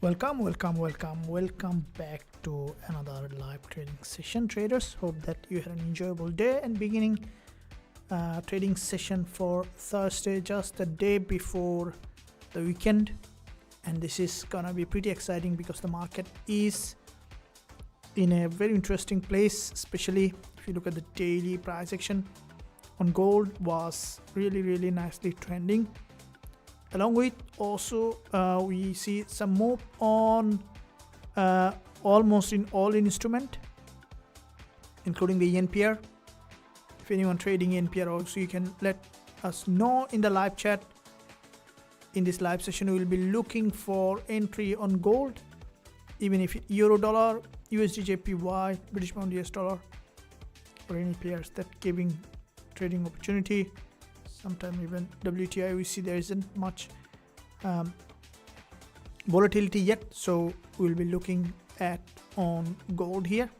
Welcome back to another live trading session, traders. Hope that you had an enjoyable day and beginning trading session for Thursday, just the day before the weekend. And this is gonna be pretty exciting because the market is in a very interesting place, especially if you look at the daily price action on gold was really nicely trending. Along with also we see some move on almost in all instrument, including the NPR. If anyone trading NPR also, you can let us know in the live chat. In this live session we will be looking for entry on gold, even if euro dollar, USD JPY, British pound US dollar, or any pairs that giving trading opportunity. Sometime even WTI, we see there isn't much volatility yet, so we'll be looking at on gold here.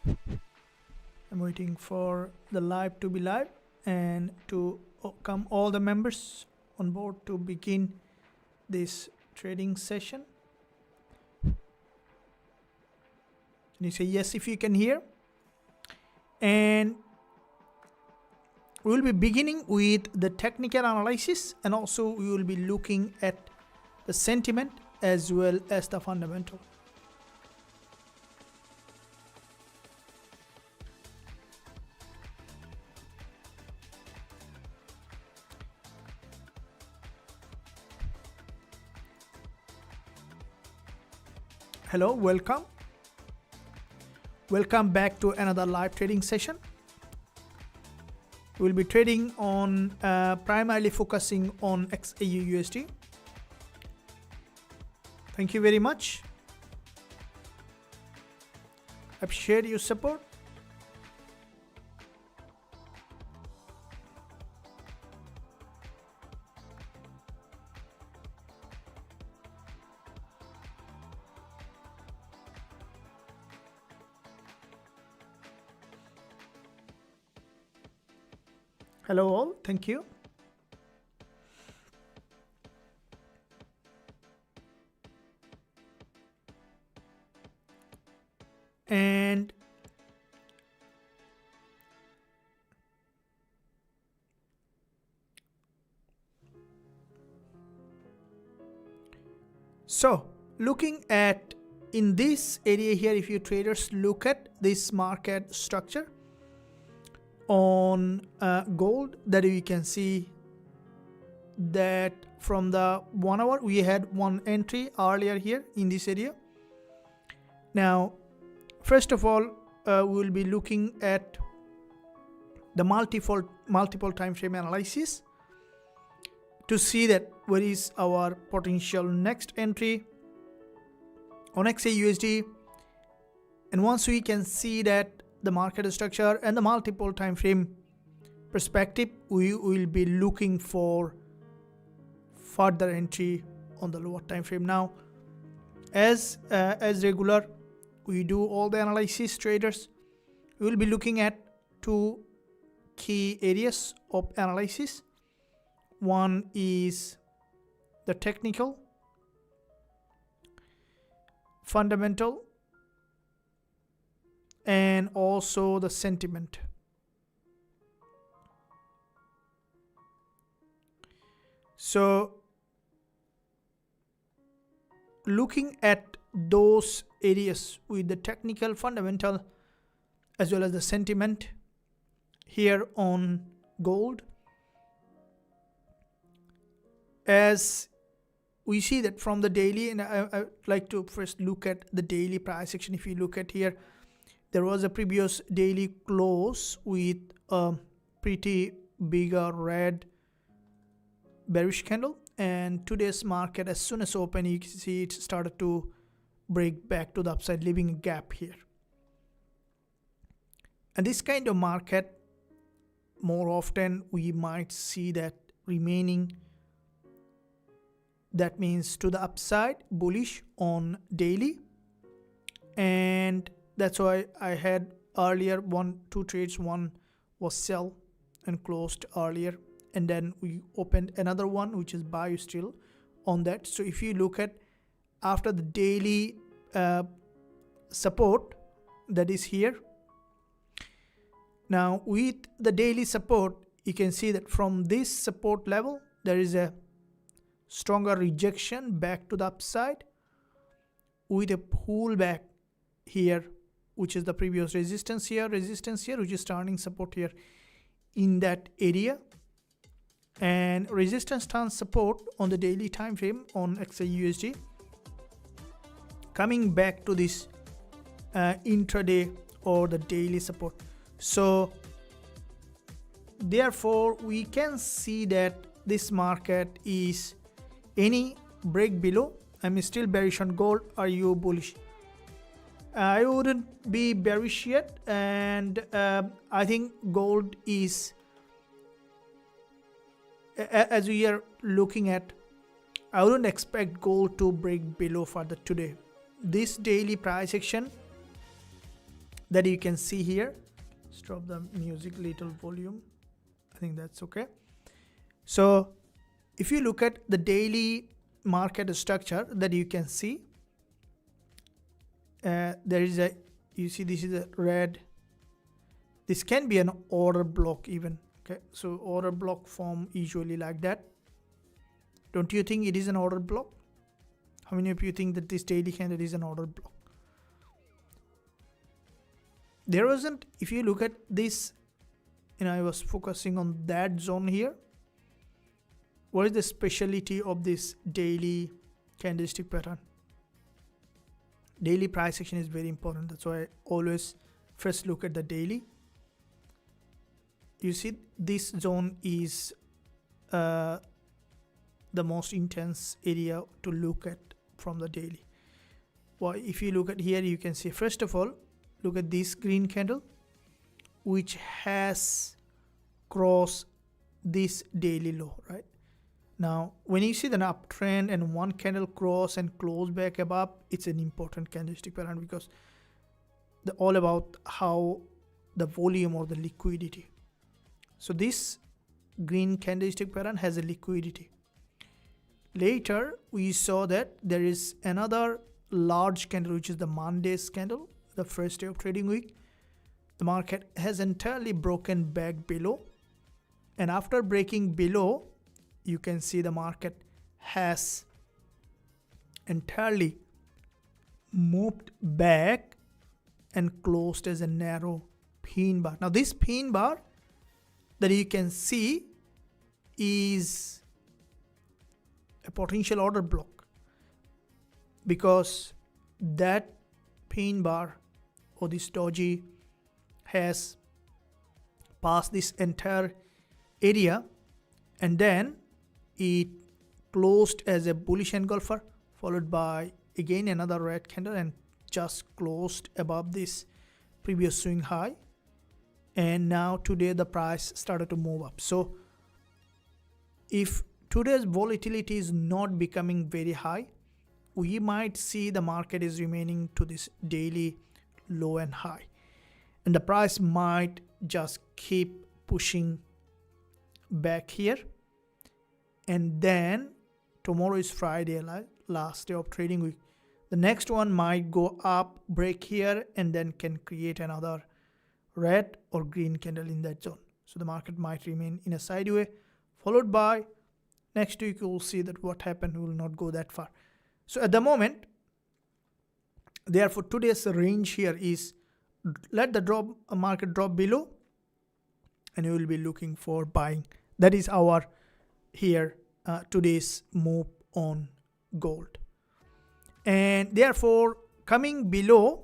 I'm waiting for the live to be live and to come all the members on board to begin this trading session. Can you say yes if you can hear? And we'll be beginning with the technical analysis, and also we will be looking at the sentiment as well as the fundamental. Hello, welcome back to another live trading session. We'll be trading on primarily focusing on XAUUSD. Thank you very much. Appreciate your support. Hello all, thank you. And so looking at in this area here, if you traders look at this market structure on gold, that you can see that from the 1 hour we had one entry earlier here in this area. Now first of all we will be looking at the multiple time frame analysis to see that where is our potential next entry on XAUUSD. And once we can see that the market structure and the multiple time frame perspective, we will be looking for further entry on the lower time frame. Now as regular, we do all the analysis, traders. We will be looking at two key areas of analysis. One is the technical, fundamental, and also the sentiment. So looking at those areas with the technical, fundamental, as well as the sentiment here on gold, as we see that from the daily, and I like to first look at the daily price action. If you look at here, there was a previous daily close with a pretty big red bearish candle, and today's market, as soon as open, you can see it started to break back to the upside, leaving a gap here. And this kind of market, more often we might see that remaining, that means to the upside, bullish on daily. And that's why I had earlier, two trades. One was sell and closed earlier, and then we opened another one which is buy still on that. So if you look at after the daily support that is here, now with the daily support, you can see that from this support level there is a stronger rejection back to the upside with a pullback here, which is the previous resistance here, which is turning support here in that area, and resistance turns support on the daily time frame on XAUUSD, coming back to this intraday or the daily support. So therefore we can see that this market is any break below. I'm still bearish on gold. Are you bullish? I wouldn't be bearish yet, and I think gold is, as we are looking at, I wouldn't expect gold to break below further today. This daily price action that you can see here, let's drop the music little volume, I think that's okay. So if you look at the daily market structure that you can see, there is a, you see this is a red, this can be an order block even, okay? So order block form usually like that. Don't you think it is an order block? How many of you think that this daily candle is an order block? There wasn't, if you look at this, I was focusing on that zone here. What is the speciality of this daily candlestick pattern? Daily price action is very important. That's why I always first look at the daily. You see this zone is the most intense area to look at from the daily. Well, if you look at here, you can see, first of all, look at this green candle which has crossed this daily low, right? Now when you see the uptrend and one candle cross and close back above, it's an important candlestick pattern, because all about how the volume or the liquidity. So this green candlestick pattern has a liquidity. Later we saw that there is another large candle, which is the Monday's candle, the first day of trading week. The market has entirely broken back below, and after breaking below, you can see the market has entirely moved back and closed as a narrow pin bar. Now this pin bar that you can see is a potential order block, because that pin bar or this doji has passed this entire area, and then it closed as a bullish engulfer, followed by again another red candle, and just closed above this previous swing high. And now today the price started to move up. So if today's volatility is not becoming very high, we might see the market is remaining to this daily low and high, and the price might just keep pushing back here. And then tomorrow is Friday, last day of trading week. The next one might go up, break here, and then can create another red or green candle in that zone. So the market might remain in a sideway, followed by next week you will see that what happened. We will not go that far. So at the moment, therefore today's range here is, let the market drop below, and you will be looking for buying. That is our here today's move on gold. And therefore coming below,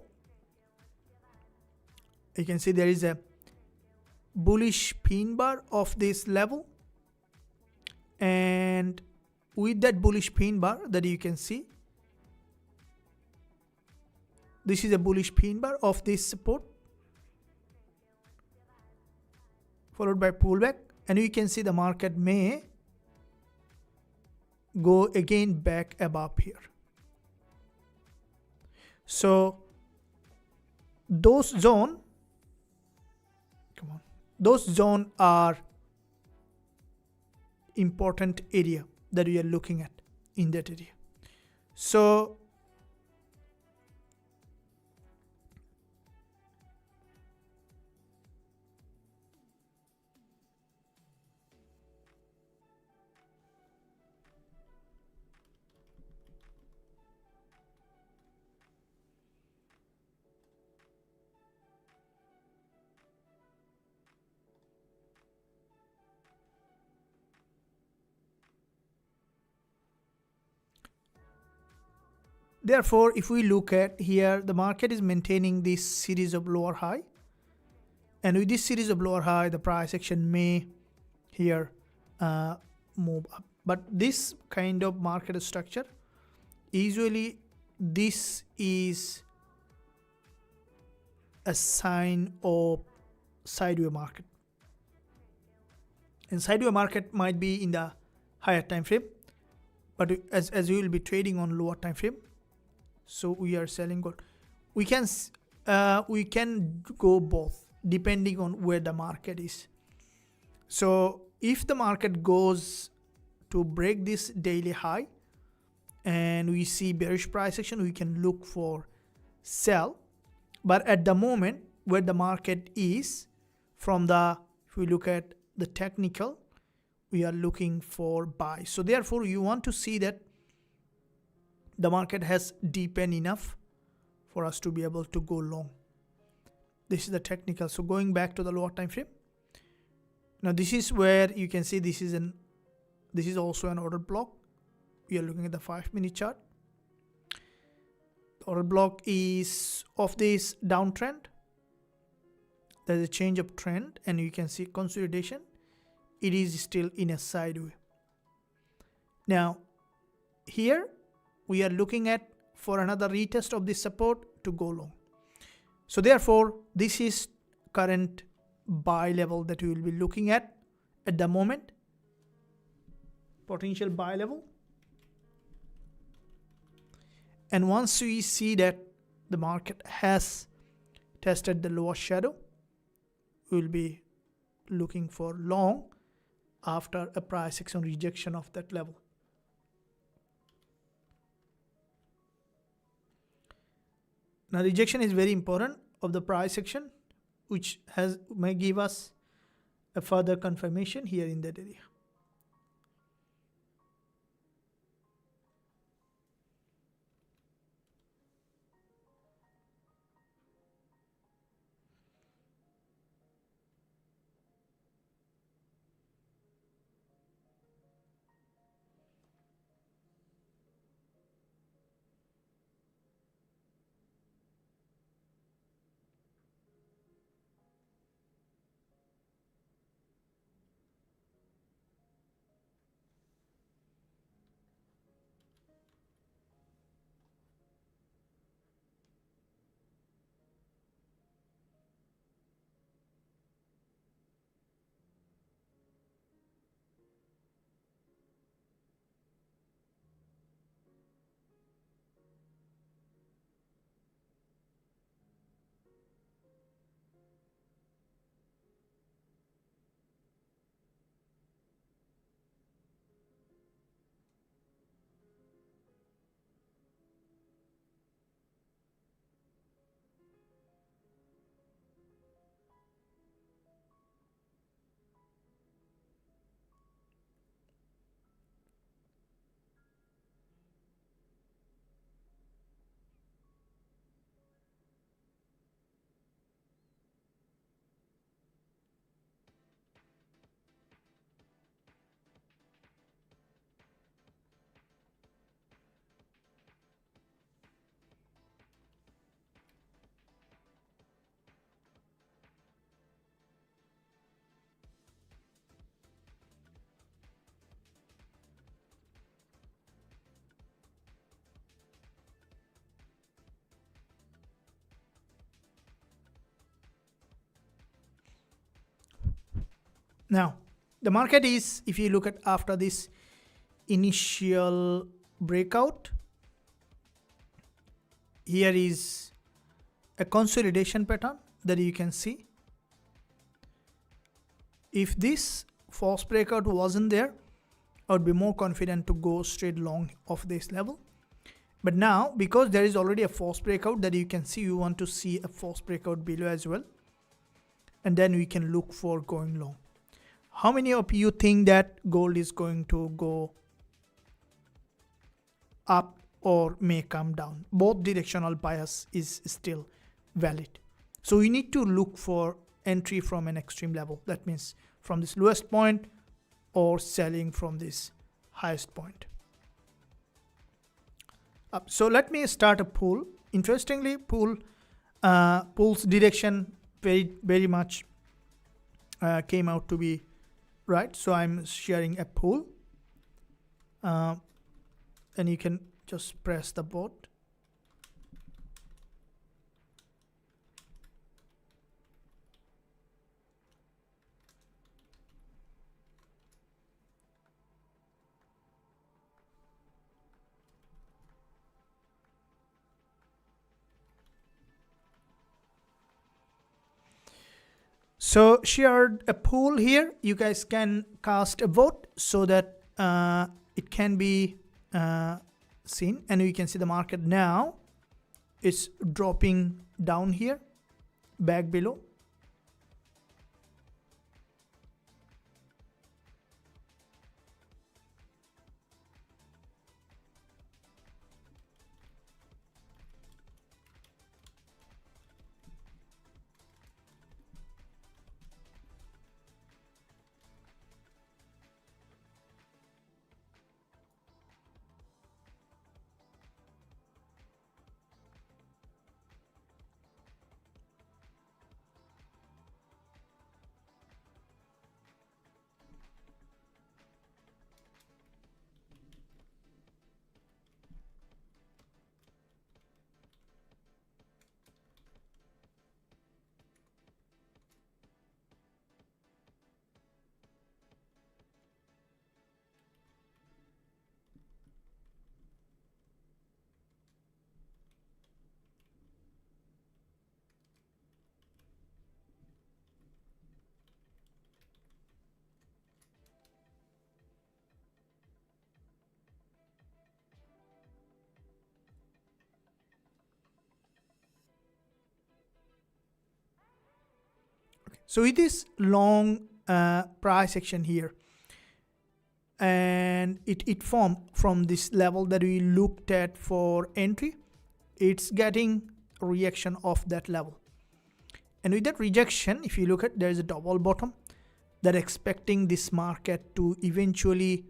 you can see there is a bullish pin bar of this level, and with that bullish pin bar that you can see, this is a bullish pin bar of this support, followed by pullback, and you can see the market may go again back above here. So those zone those zones are important area that we are looking at in that area. So therefore, if we look at here, the market is maintaining this series of lower high, and with this series of lower high, the price action may here move up. But this kind of market structure, usually this is a sign of sideway market, and sideway market might be in the higher time frame, but as we will be trading on lower time frame, so we are selling gold. We can go both depending on where the market is. So if the market goes to break this daily high and we see bearish price action, we can look for sell. But at the moment where the market is, from the, if we look at the technical, we are looking for buy. So therefore you want to see that the market has deepened enough for us to be able to go long. This is the technical. So going back to the lower time frame, now this is where you can see this is also an order block. We are looking at the 5-minute chart. The order block is of this downtrend. There is a change of trend, and you can see consolidation. It is still in a sideway. Now here we are looking at for another retest of this support to go long. So therefore this is current buy level that we will be looking at the moment, potential buy level. And once we see that the market has tested the lower shadow, we will be looking for long after a price action rejection of that level. Now rejection is very important of the price action, which may give us a further confirmation here in that area. Now, the market is, if you look at after this initial breakout, here is a consolidation pattern that you can see. If this false breakout wasn't there, I would be more confident to go straight long of this level. But now, because there is already a false breakout that you can see, you want to see a false breakout below as well. And then we can look for going long. How many of you think that gold is going to go up or may come down? Both directional bias is still valid. So we need to look for entry from an extreme level. That means from this lowest point or selling from this highest point. So let me start a pool. Interestingly, pool's direction very much came out to be right. So I'm sharing a pool, and you can just press the bot. So shared a pool here. You guys can cast a vote so that it can be seen, and we can see the market now is dropping down here, back below. So with this long price action here, and it formed from this level that we looked at for entry, it's getting a reaction of that level. And with that rejection, if you look at, there is a double bottom that expecting this market to eventually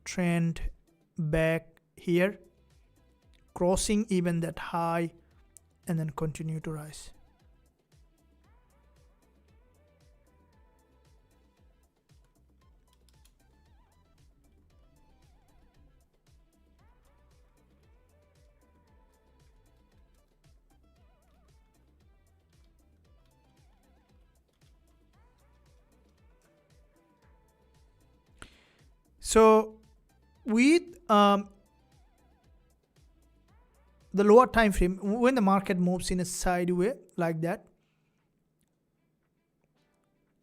trend back here, crossing even that high, and then continue to rise. So with the lower time frame, when the market moves in a sideway like that,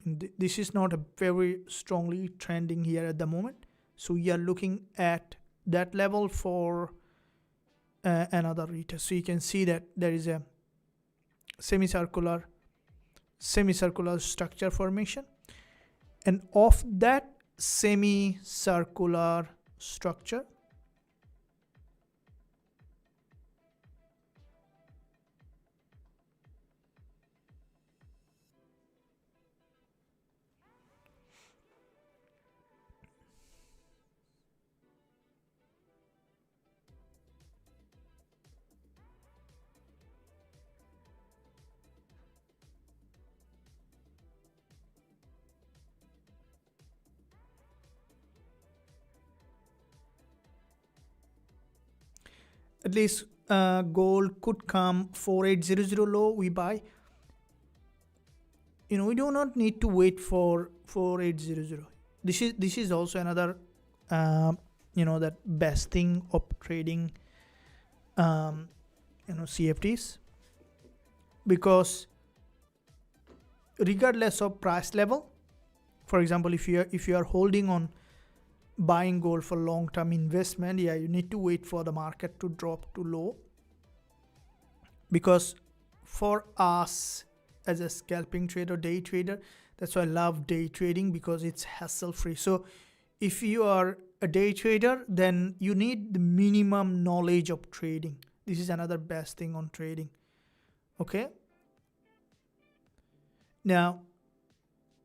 this is not a very strongly trending here at the moment. So we are looking at that level for another retest. So you can see that there is a semicircular structure formation, and of that semicircular structure, at least gold could come 4800 low, we buy. We do not need to wait for 4800. This is also another that best thing of trading CFDs, because regardless of price level, for example, if you are holding on buying gold for long-term investment, yeah, you need to wait for the market to drop to low, because for us as a scalping trader, day trader, that's why I love day trading, because it's hassle free. So if you are a day trader, then you need the minimum knowledge of trading. This is another best thing on trading. Okay, now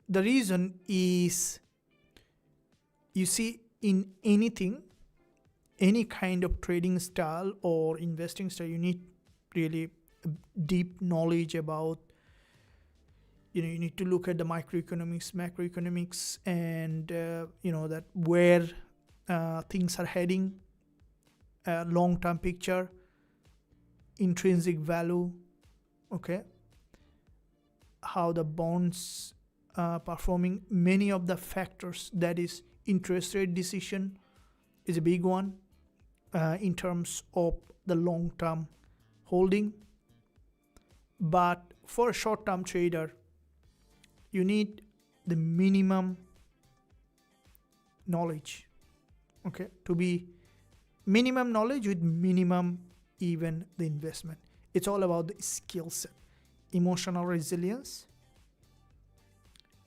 the reason is, you see, in anything, any kind of trading style or investing style, you need really deep knowledge about, you need to look at the microeconomics, macroeconomics, and that where things are heading, long-term picture, intrinsic value, okay, how the bonds performing, many of the factors. That is, interest rate decision is a big one in terms of the long-term holding. But for a short-term trader, you need the minimum knowledge, okay, to be minimum knowledge with minimum even the investment. It's all about the skill set, emotional resilience,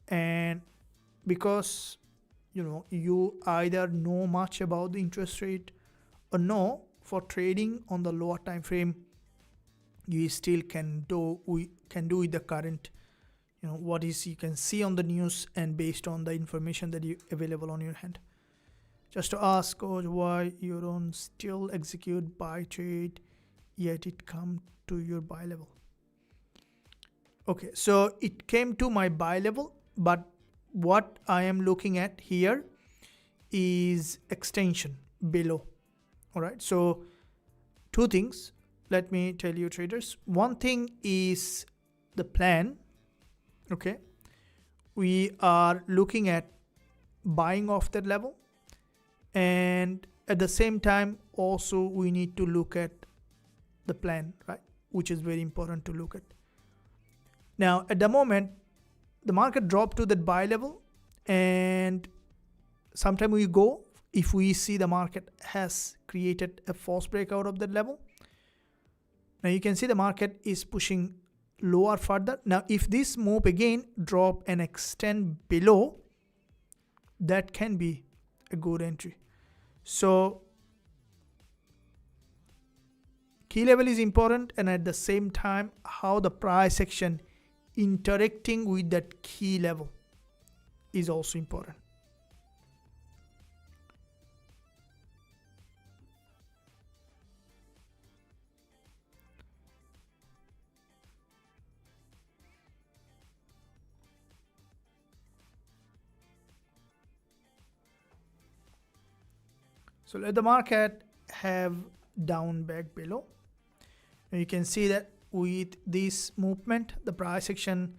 and because you either know much about the interest rate or no, for trading on the lower time frame, you still can do with the current, what is you can see on the news and based on the information that you available on your hand. Just to ask, coach, why you don't still execute buy trade yet it come to your buy level? Okay, so it came to my buy level, but what I am looking at here is extension below. All right, so two things, let me tell you, traders. One thing is the plan. Okay, we are looking at buying off that level, and at the same time also we need to look at the plan, right, which is very important to look at. Now at the moment the market dropped to that buy level, and sometime we go, if we see the market has created a false breakout of that level, now you can see the market is pushing lower further. Now if this move again drop and extend below, that can be a good entry. So key level is important, and at the same time how the price action interacting with that key level is also important. So let the market have down back below. And you can see that with this movement, the price action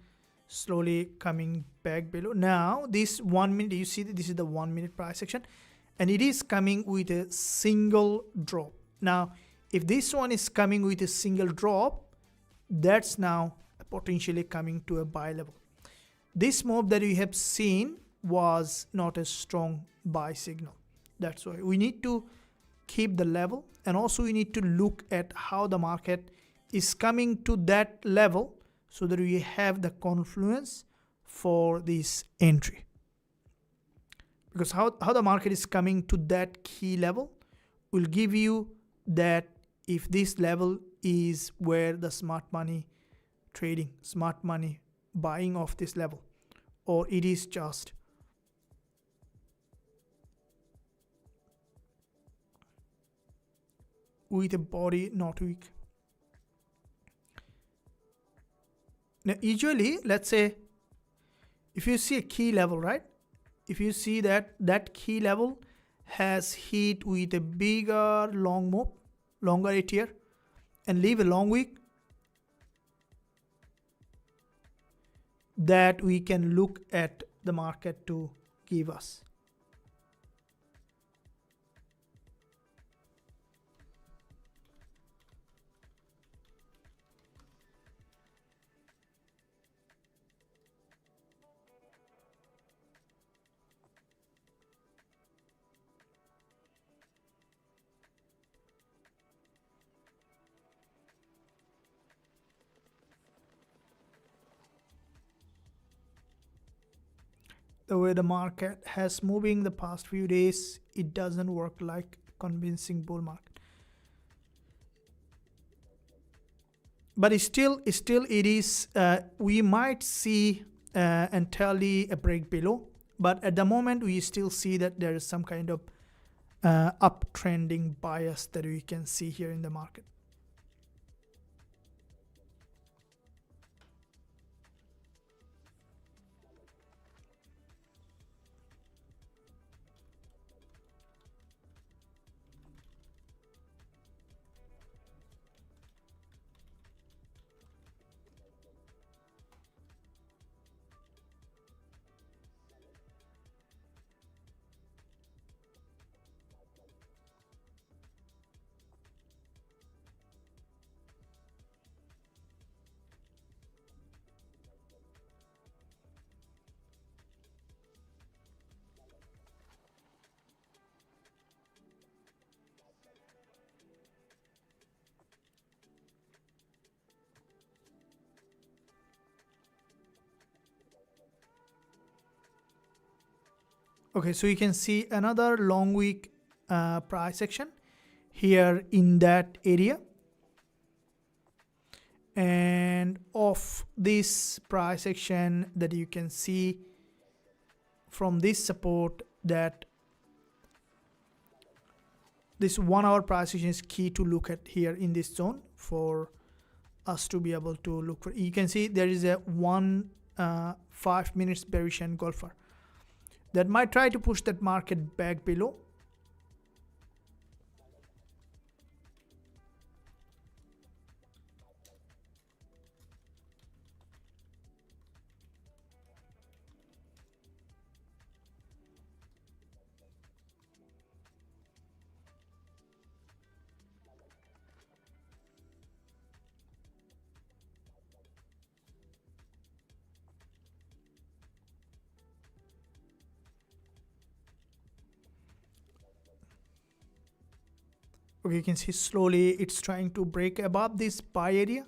slowly coming back below. Now this 1 minute, you see that this is the 1 minute price action, and it is coming with a single drop. Now if this one is coming with a single drop, that's now potentially coming to a buy level. This move that we have seen was not a strong buy signal. That's why we need to keep the level, and also we need to look at how the market is coming to that level so that we have the confluence for this entry. Because how the market is coming to that key level will give you that if this level is where the smart money trading, smart money buying off this level, or it is just with a body not weak. Now usually, let's say if you see a key level, right, if you see that that key level has hit with a bigger long move, longer ATR, and leave a long wick, that we can look at the market to give us. the way the market has moving the past few days, it doesn't work like convincing bull market. But still it is, we might see entirely a break below, but at the moment we still see that there is some kind of uptrending bias that we can see here in the market. Okay, so you can see another long week price action here in that area, and of this price action that you can see from this support, that this 1 hour price action is key to look at here in this zone for us to be able to look for. You can see there is a 5 minutes bearish engulfer that might try to push that market back below. Okay, you can see slowly it's trying to break above this buy area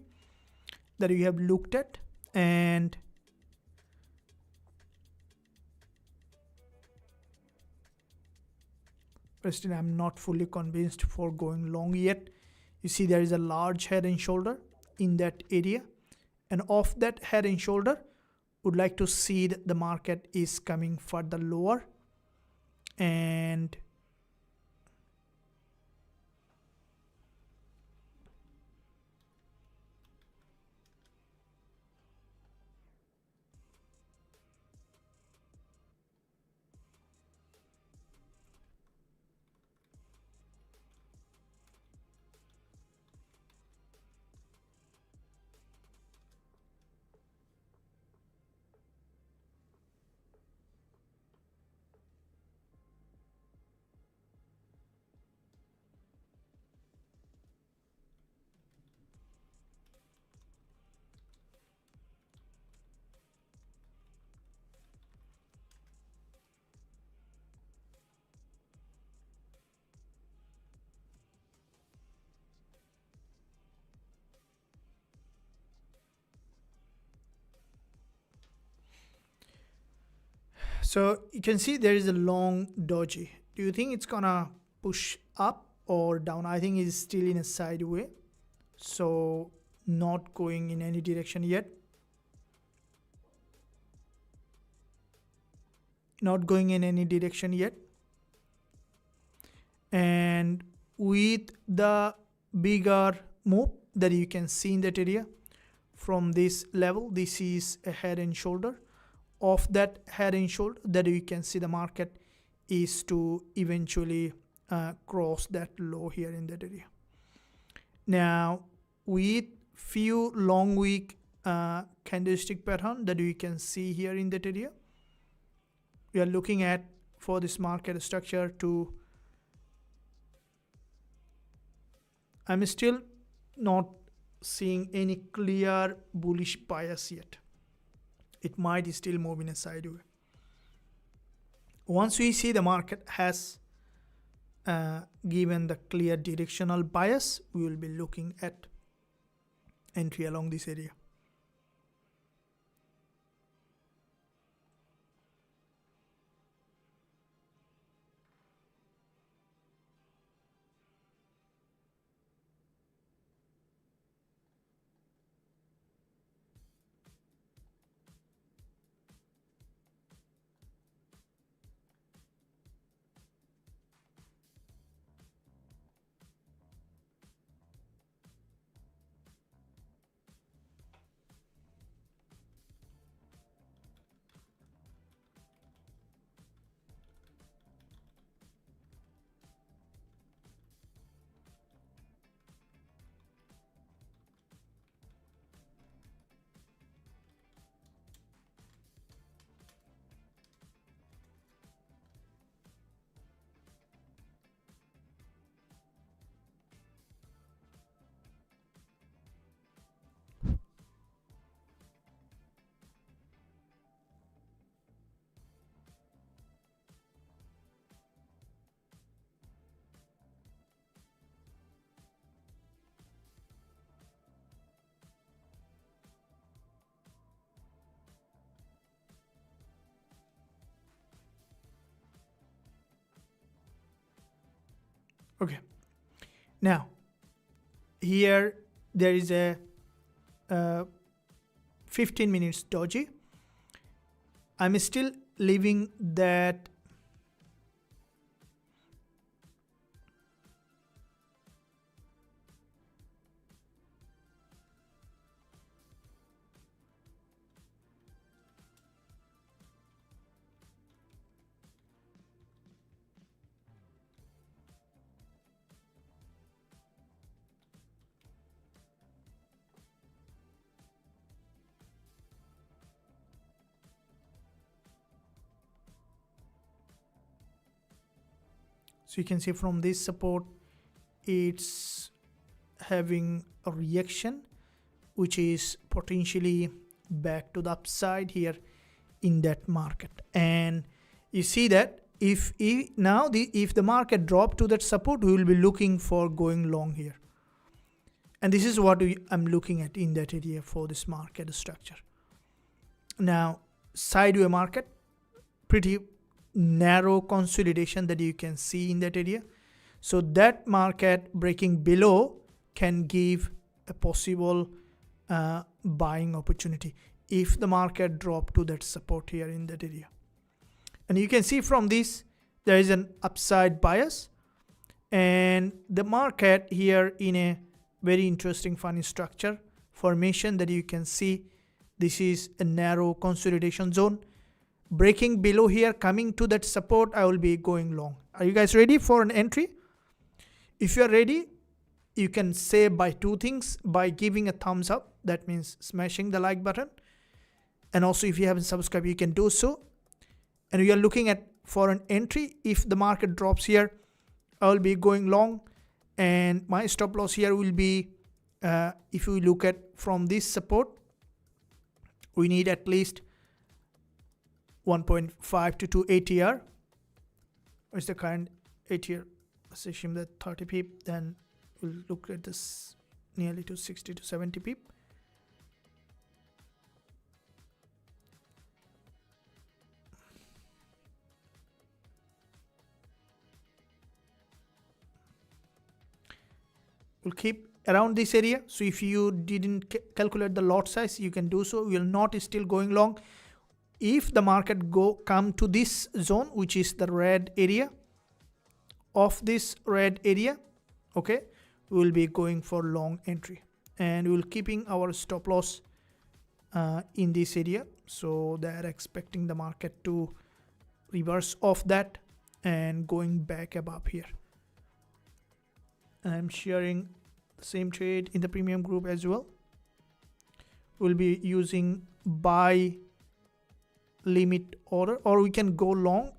that we have looked at, and still I'm not fully convinced for going long yet. You see there is a large head and shoulder in that area, and off that head and shoulder would like to see that the market is coming further lower, and so you can see there is a long doji. Do you think it's gonna push up or down? I think it's still in a sideway, so not going in any direction yet. Not going in any direction yet. And with the bigger move that you can see in that area from this level, this is a head and shoulder. Of that head and shoulder that you can see the market is to eventually cross that low here in that area. Now with few long week candlestick pattern that we can see here in that area, we are looking at for this market structure to, I'm still not seeing any clear bullish bias yet. It might still move in a sideway. Once we see the market has given the clear directional bias, we will be looking at entry along this area. Okay, now here there is a 15 minutes doji. I'm still leaving that so you can see from this support it's having a reaction which is potentially back to the upside here in that market. And you see that if the market drop to that support, we will be looking for going long here, and this is what I'm looking at in that area for this market structure. Now sideway market, pretty narrow consolidation that you can see in that area, so that market breaking below can give a possible buying opportunity if the market drop to that support here in that area. And you can see from this there is an upside bias, and the market here in a very interesting funny structure formation that you can see. This is a narrow consolidation zone. Breaking below here, coming to that support, I will be going long. Are you guys ready for an entry? If you are ready, you can say by two things: by giving a thumbs up, that means smashing the like button, and also if you haven't subscribed, you can do so. And we are looking at for an entry. If the market drops here, I will be going long, and my stop loss here will be, if we look at from this support, we need at least 1.5 to 2 ATR. What's the current ATR? Let's assume that 30 pip, then we'll look at this nearly to 60 to 70 pip. We'll keep around this area. So if you didn't calculate the lot size, you can do so. We will not still going long. If the market come to this zone, which is the red area, of this red area, okay, we will be going for long entry, and we will keeping our stop loss in this area. So they are expecting the market to reverse off that and going back above here. I'm sharing the same trade in the premium group as well. We'll be using buy limit order, or we can go long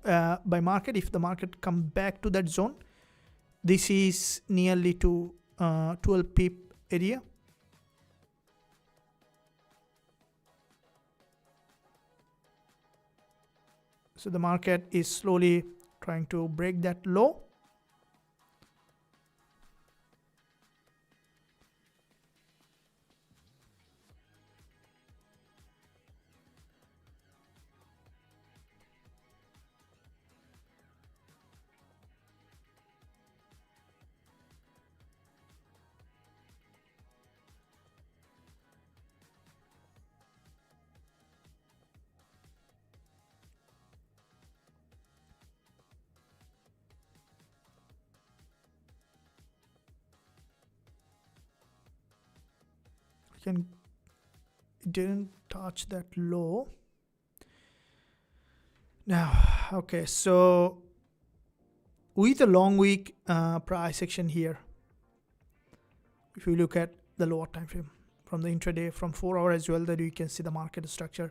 by market if the market come back to that zone. This is nearly to 12 pip area. So the market is slowly trying to break that low. It didn't touch that low. Now, okay, so with a long week price action here, if you look at the lower time frame from the intraday, from 4 hour as well, that you can see the market structure.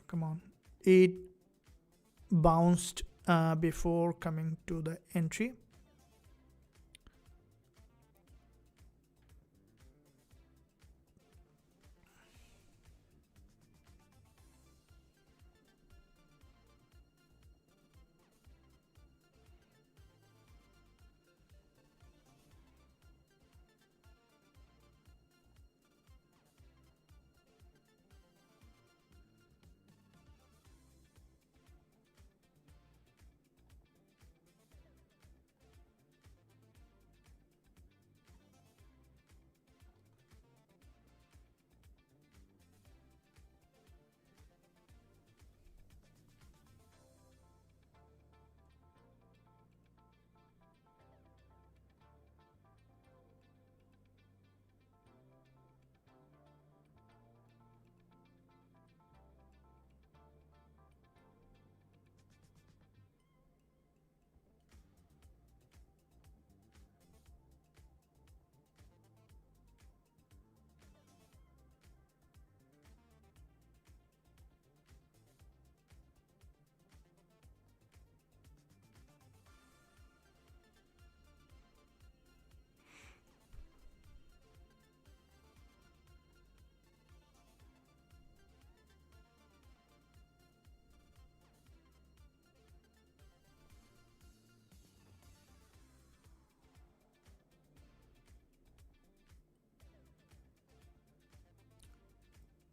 Come on, it bounced before coming to the entry.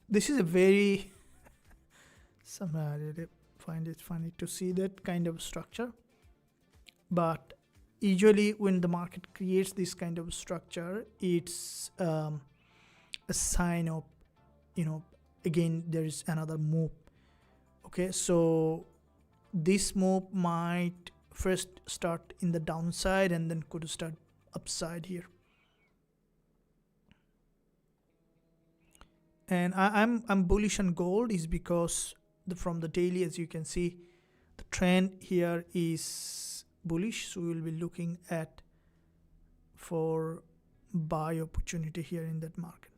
This is a very somehow I really find it funny to see that kind of structure, but usually when the market creates this kind of structure, it's a sign of, again there is another move. Okay, so this move might first start in the downside and then could start upside here. And I'm bullish on gold is because from the daily, as you can see, the trend here is bullish, so we will be looking at for buy opportunity here in that market.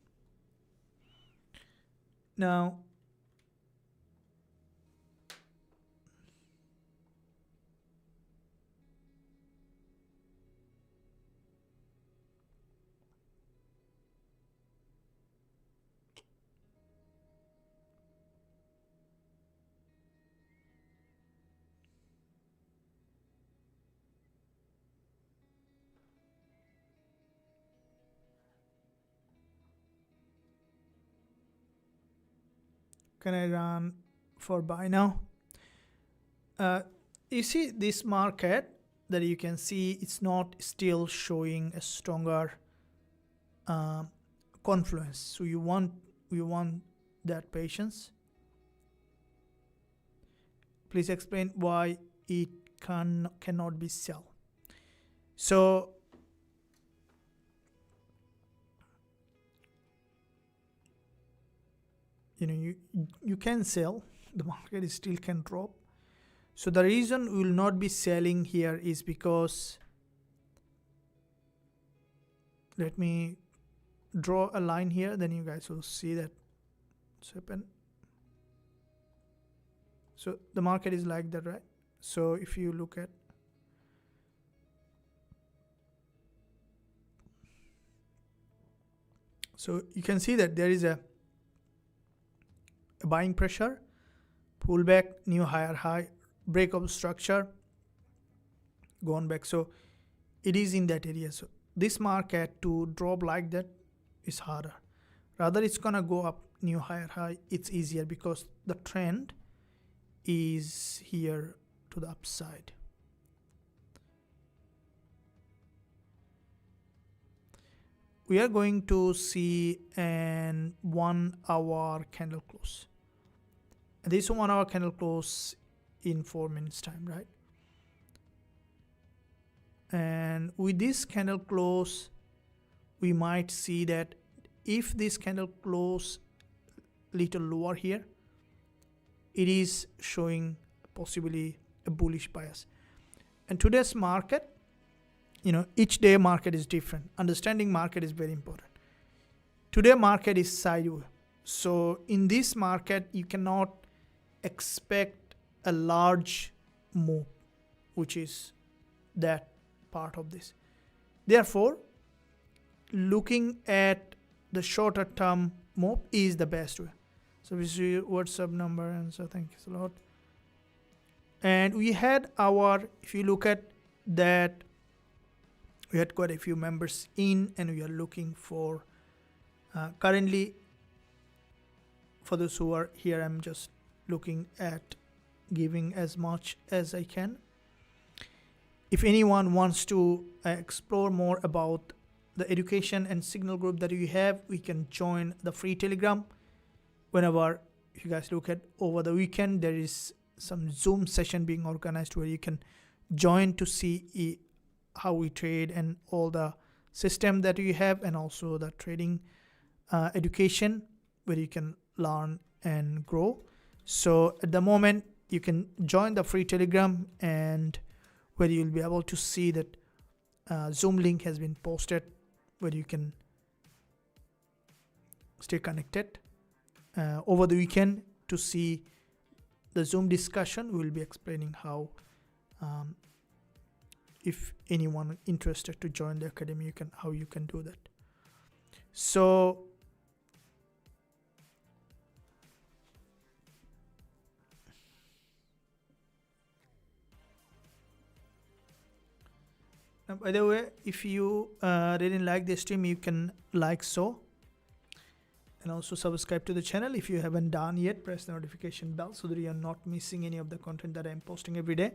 Now can I run for buy now? You see this market that you can see, it's not still showing a stronger confluence, so you want that patience. Please explain why it cannot be sell. So you can sell, the market is still can drop. So the reason we will not be selling here is because, let me draw a line here, then you guys will see that it's happen. So the market is like that, right? So if you look at, so you can see that there is a buying pressure, pullback, new higher high, breakout structure, gone back. So it is in that area. So this market to drop like that is harder. Rather it's gonna go up, new higher high, it's easier because the trend is here to the upside. We are going to see an 1 hour candle close. And this 1 hour candle close in 4 minutes time, right? And with this candle close, we might see that if this candle close little lower here, it is showing possibly a bullish bias. And today's market, each day market is different. Understanding market is very important. Today market is sideways. So in this market, you cannot expect a large move, which is that part of this. Therefore, looking at the shorter term move is the best way. So we see WhatsApp number, and so thank you a lot. And we had if you look at that, we had quite a few members in, and we are looking for currently, for those who are here, I'm just looking at giving as much as I can. If anyone wants to explore more about the education and signal group that we have, we can join the free Telegram. Whenever you guys look at over the weekend, there is some Zoom session being organized where you can join to see how we trade and all the system that we have, and also the trading education where you can learn and grow. So at the moment, you can join the free Telegram, and where you'll be able to see that Zoom link has been posted where you can stay connected over the weekend to see the Zoom discussion. We'll be explaining how, if anyone interested to join the academy, how you can do that. So by the way, if you didn't like the stream, you can like so. And also subscribe to the channel if you haven't done yet. Press the notification bell so that you are not missing any of the content that I'm posting every day.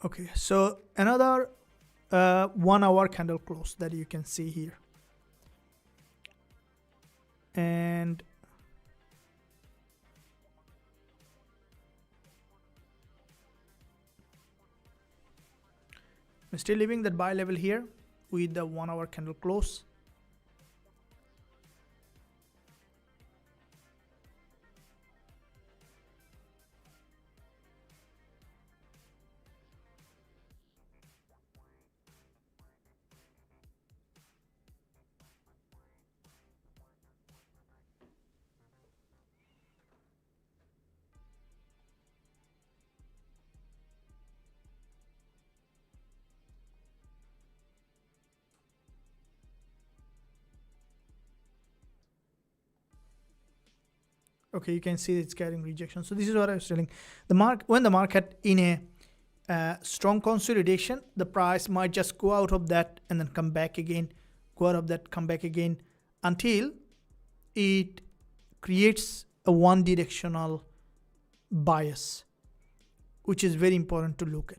Okay, so another 1 hour candle close that you can see here. And I'm still leaving that buy level here with the 1 hour candle close. Okay, you can see it's getting rejection. So this is what I was telling. When the market in a strong consolidation, the price might just go out of that and then come back again, go out of that, come back again, until it creates a one directional bias, which is very important to look at.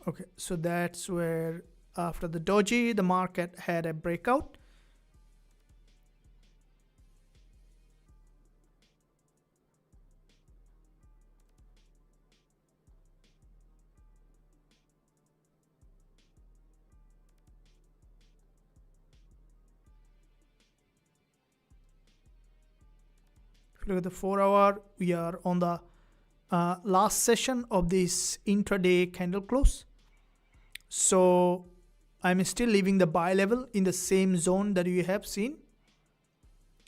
Okay, so that's where after the doji, the market had a breakout. If you look at the 4 hour, we are on the last session of this intraday candle close. So I'm still leaving the buy level in the same zone that you have seen,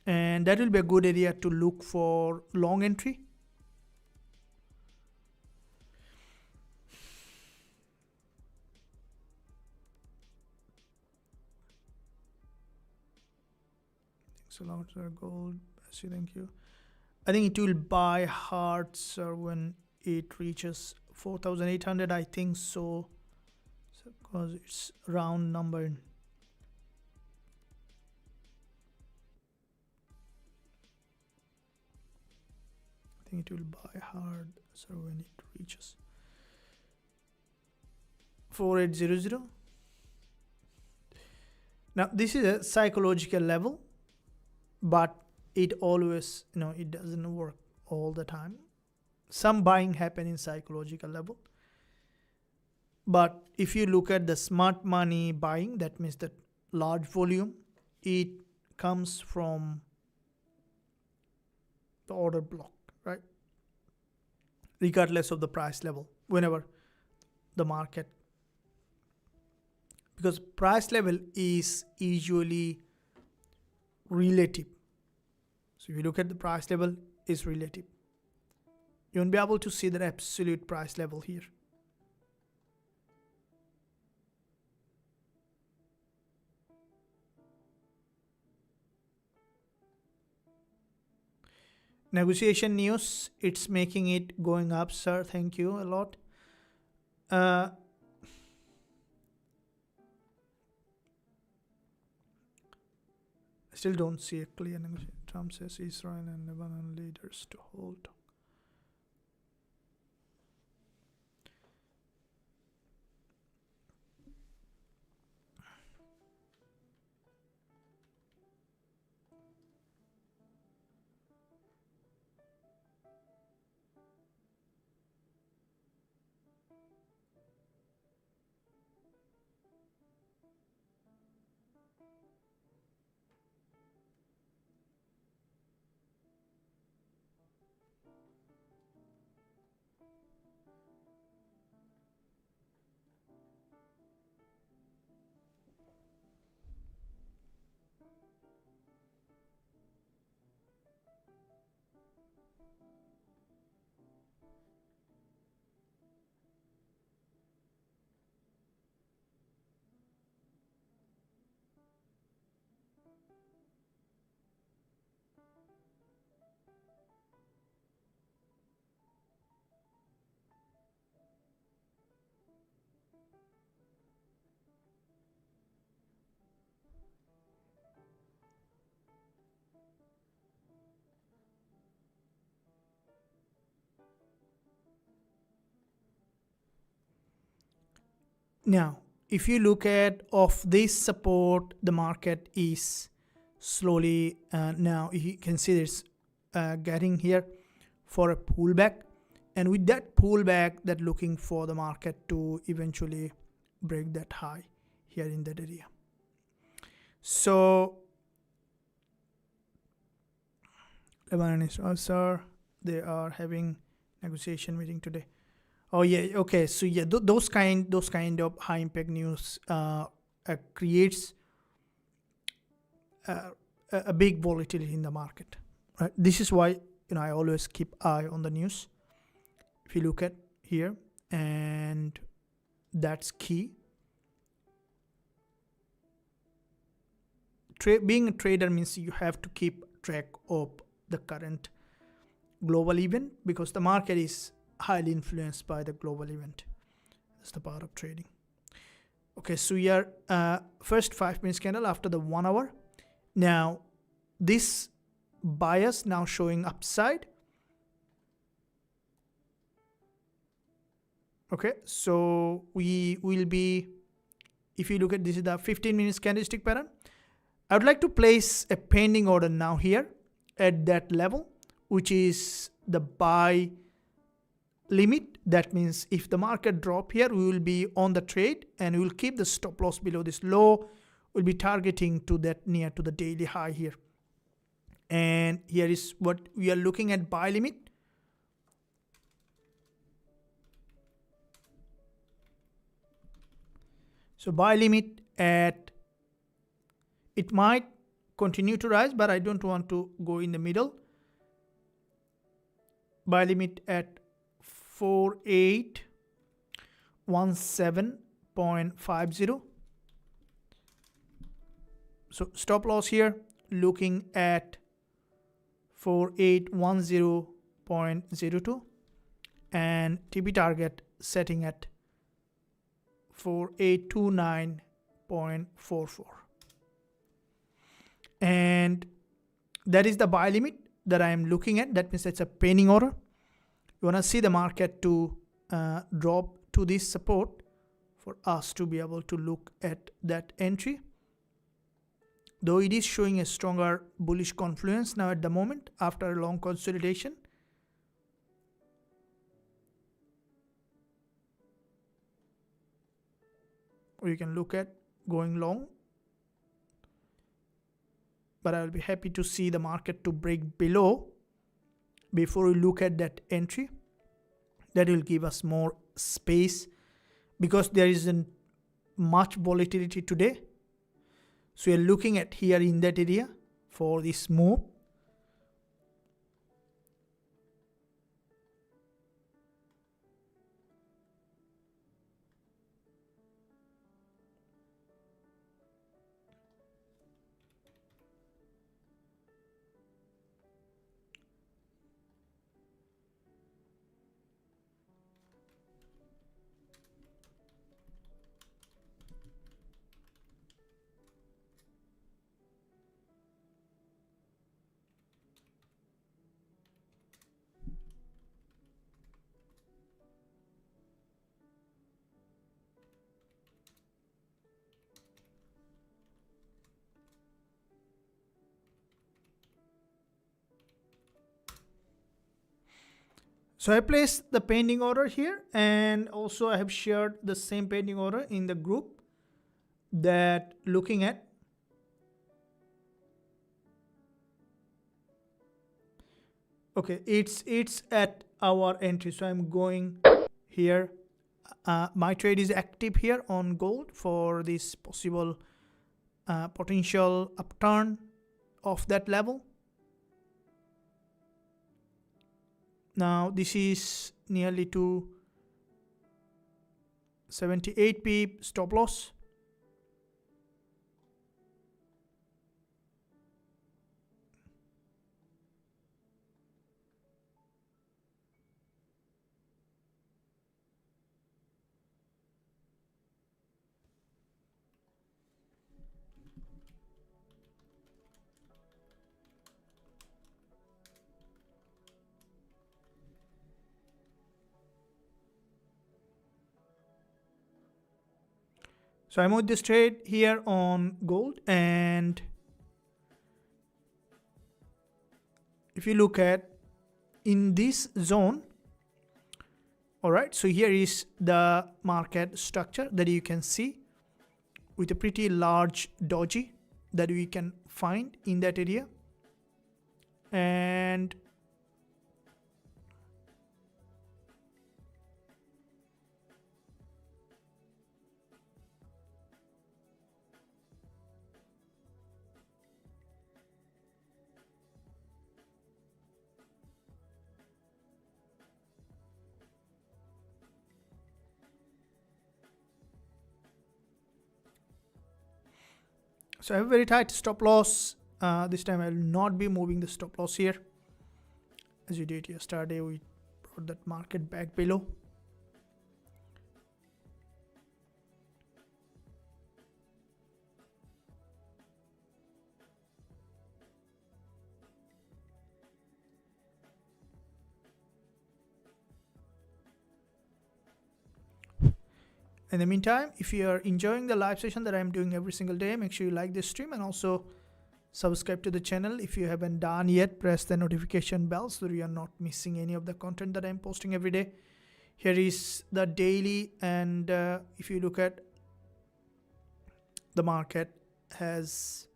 and that will be a good area to look for long entry. So long gold, thank you. I think it will buy hard, sir, when it reaches 4,800. I think so, because it's round number. I think it will buy hard, sir, when it reaches 4800. Now this is a psychological level, but it always, it doesn't work all the time. Some buying happen in psychological level. But if you look at the smart money buying, that means that large volume, it comes from the order block, right? Regardless of the price level, whenever the market, because price level is usually relative. So if you look at the price level, is relative. You won't be able to see the absolute price level here. Negotiation news, it's making it going up, sir. Thank you a lot. I still don't see a clear negotiation. Trump says Israel and Lebanon leaders to hold. Now, if you look at of this support, the market is slowly now you can see this getting here for a pullback, and with that pullback, that looking for the market to eventually break that high here in that area. So Lebanon is also, they are having negotiation meeting today. Oh yeah, okay. So yeah, those kind of high impact news creates a big volatility in the market. Right? This is why I always keep eye on the news. If you look at here, and that's key. Being a trader means you have to keep track of the current global event, because the market is highly influenced by the global event. That's the part of trading. Okay, so we are first 5 minutes candle after the 1 hour. Now this bias now showing upside. Okay, so we will be, if you look at this is the 15 minutes candlestick pattern. I would like to place a pending order now here at that level, which is the buy limit. That means if the market drop here, we will be on the trade and we will keep the stop loss below this low. We'll be targeting to that near to the daily high here. And here is what we are looking at, buy limit. So buy limit at, it might continue to rise, but I don't want to go in the middle. Buy limit at 4817.50. So stop loss here looking at 4810.02 and TP target setting at 4829.44. And that is the buy limit that I am looking at. That means it's a pending order. You want to see the market to drop to this support for us to be able to look at that entry. Though it is showing a stronger bullish confluence now at the moment after a long consolidation. Or you can look at going long. But I will be happy to see the market to break below before we look at that entry. That will give us more space because there isn't much volatility today. So we are looking at here in that area for this move. So I placed the pending order here, and also I have shared the same pending order in the group that looking at. Okay, it's at our entry. So I'm going here. My trade is active here on gold for this possible potential upturn of that level. Now this is nearly to 78 pip stop loss. So I moved this trade here on gold, and if you look at in this zone, all right, so here is the market structure that you can see with a pretty large doji that we can find in that area. And so I have a very tight stop loss. This time I will not be moving the stop loss here. As you did yesterday, we brought that market back below. In the meantime, if you are enjoying the live session that I'm doing every single day, make sure you like this stream and also subscribe to the channel. If you haven't done yet, press the notification bell so you are not missing any of the content that I'm posting every day. Here is the daily, and if you look at the market has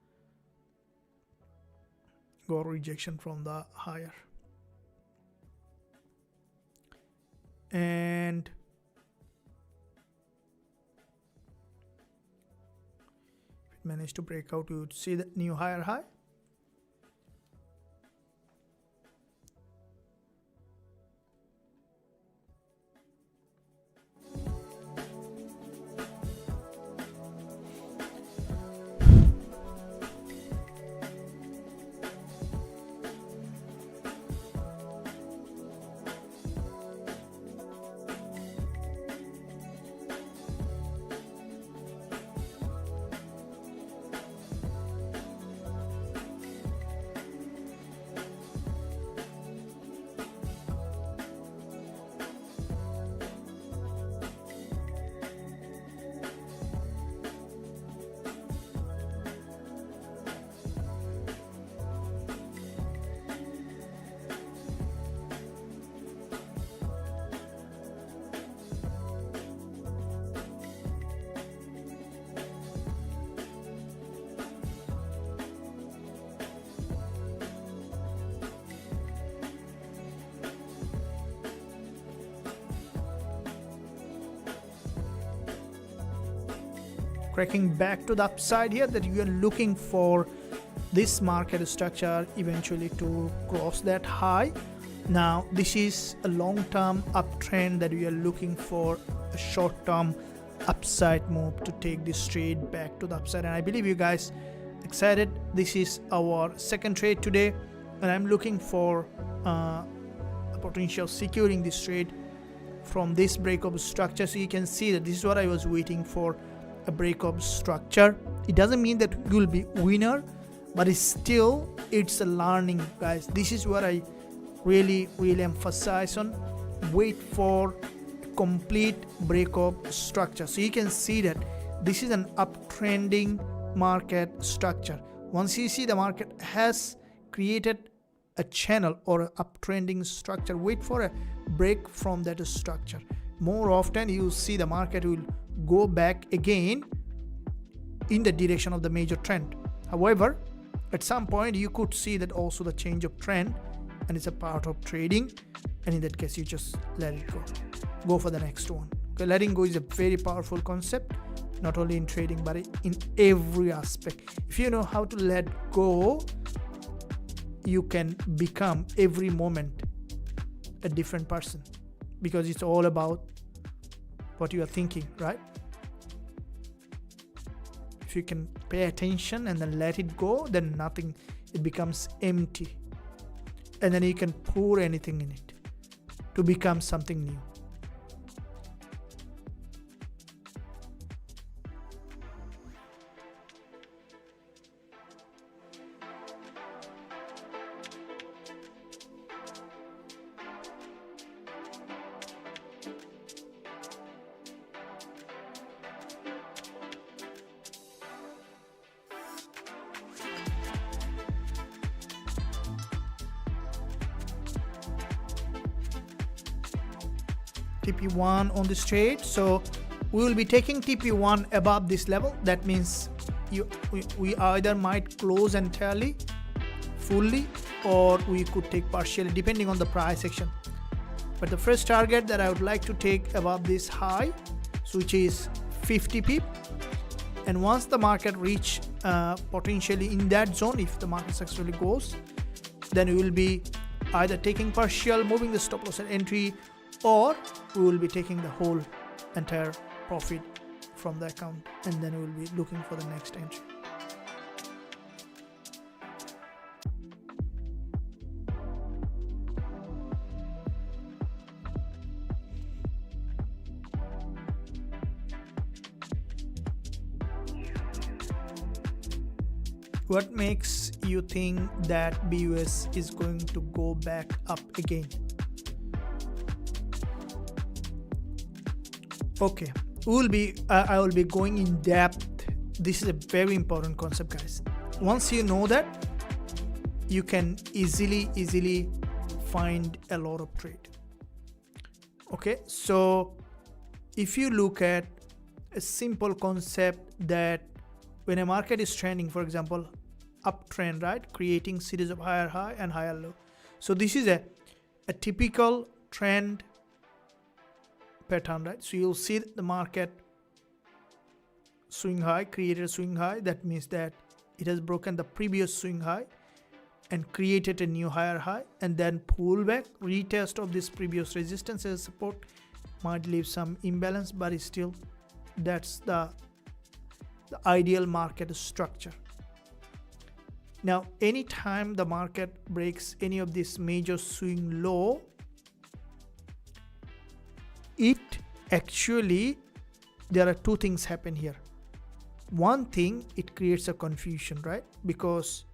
got rejection from the higher, and managed to break out, you would see the new higher high. Cracking back to the upside here, that you are looking for this market structure eventually to cross that high. Now this is a long-term uptrend that we are looking for a short-term upside move to take this trade back to the upside, and I believe you guys excited. This is our second trade today, and I'm looking for a potential securing this trade from this breakup structure. So you can see that this is what I was waiting for, a breakup structure. It doesn't mean that you'll be winner, but it's a learning, guys. This is what I really emphasize on. Wait for complete breakup structure. So you can see that this is an uptrending market structure. Once you see the market has created a channel or an uptrending structure, wait for a break from that structure. More often you see the market will go back again in the direction of the major trend. However, at some point you could see that also the change of trend, and it's a part of trading, and in that case you just let it go for the next one. Okay, letting go is a very powerful concept, not only in trading but in every aspect. If you know how to let go, you can become every moment a different person. because it's all about what you are thinking, right? If you can pay attention and then let it go, then nothing, it becomes empty, and then you can pour anything in it to become something new. TP1 on this trade, so we will be taking TP1 above this level. That means we either might close entirely, fully, or we could take partially depending on the price action. But the first target that I would like to take above this high, so which is 50 pip, and once the market reach potentially in that zone, if the market successfully goes, then we will be either taking partial, moving the stop loss at entry, or we will be taking the whole entire profit from the account, and then we will be looking for the next entry. What makes you think that BUS is going to go back up again? Okay, I will be going in depth. This is a very important concept, guys. Once you know that, you can easily find a lot of trade. Okay, so if you look at a simple concept that when a market is trending, for example, uptrend, right, creating series of higher high and higher low. So this is a typical trend pattern, right? So you'll see the market swing high, created a swing high. That means that it has broken the previous swing high and created a new higher high, and then pull back, retest of this previous resistance as support, might leave some imbalance, but it's still, that's the ideal market structure. Now anytime the market breaks any of this major swing low, it actually, there are two things happen here. One thing, it creates a confusion, right? Because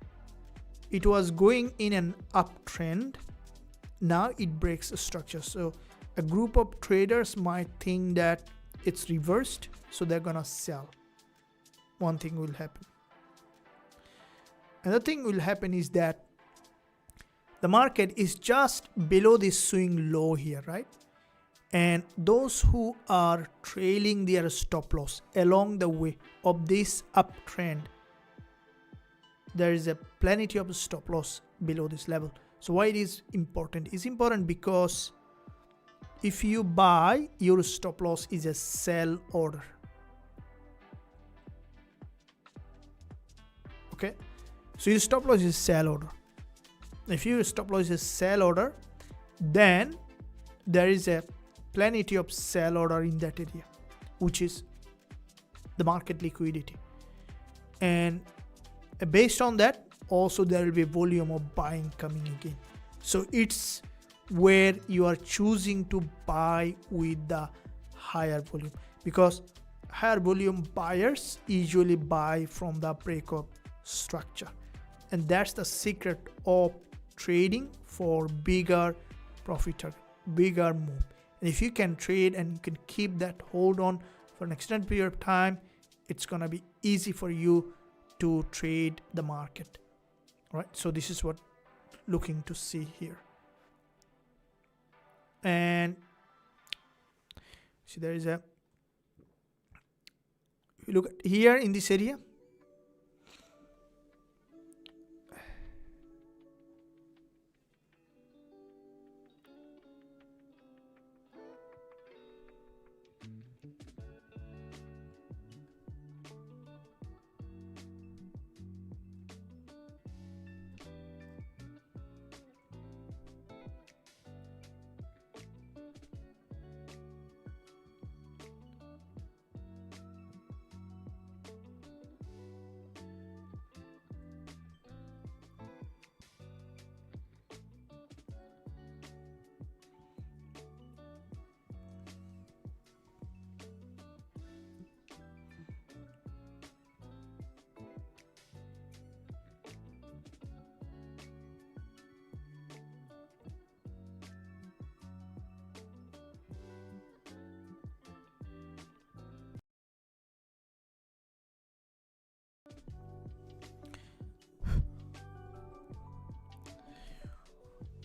it was going in an uptrend, now it breaks a structure. So a group of traders might think that it's reversed, so they're gonna sell. One thing will happen. Another thing will happen is that the market is just below this swing low here, right? And those who are trailing their stop loss along the way of this uptrend, there is a plenty of stop loss below this level. So why it is important? It's important because if you buy, your stop loss is a sell order. Okay, so your stop loss is sell order. If your stop loss is sell order, then there is a plenty of sell order in that area, which is the market liquidity, and based on that also there will be volume of buying coming again. So it's where you are choosing to buy with the higher volume, because higher volume buyers usually buy from the breakout structure, and that's the secret of trading for bigger profit target, bigger move. And if you can trade and you can keep that hold on for an extended period of time, it's gonna be easy for you to trade the market. All right, so this is what looking to see here. And see, there is a, you look at here in this area,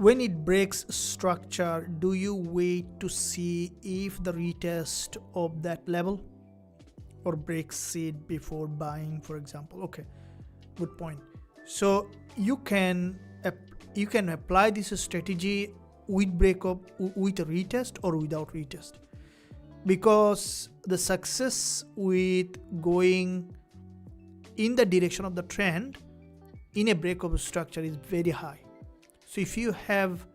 when it breaks structure, do you wait to see if the retest of that level or breaks it before buying, for example? Okay, good point. So you can apply this strategy with breakup, with a retest or without retest, because the success with going in the direction of the trend in a breakup structure is very high. So if you have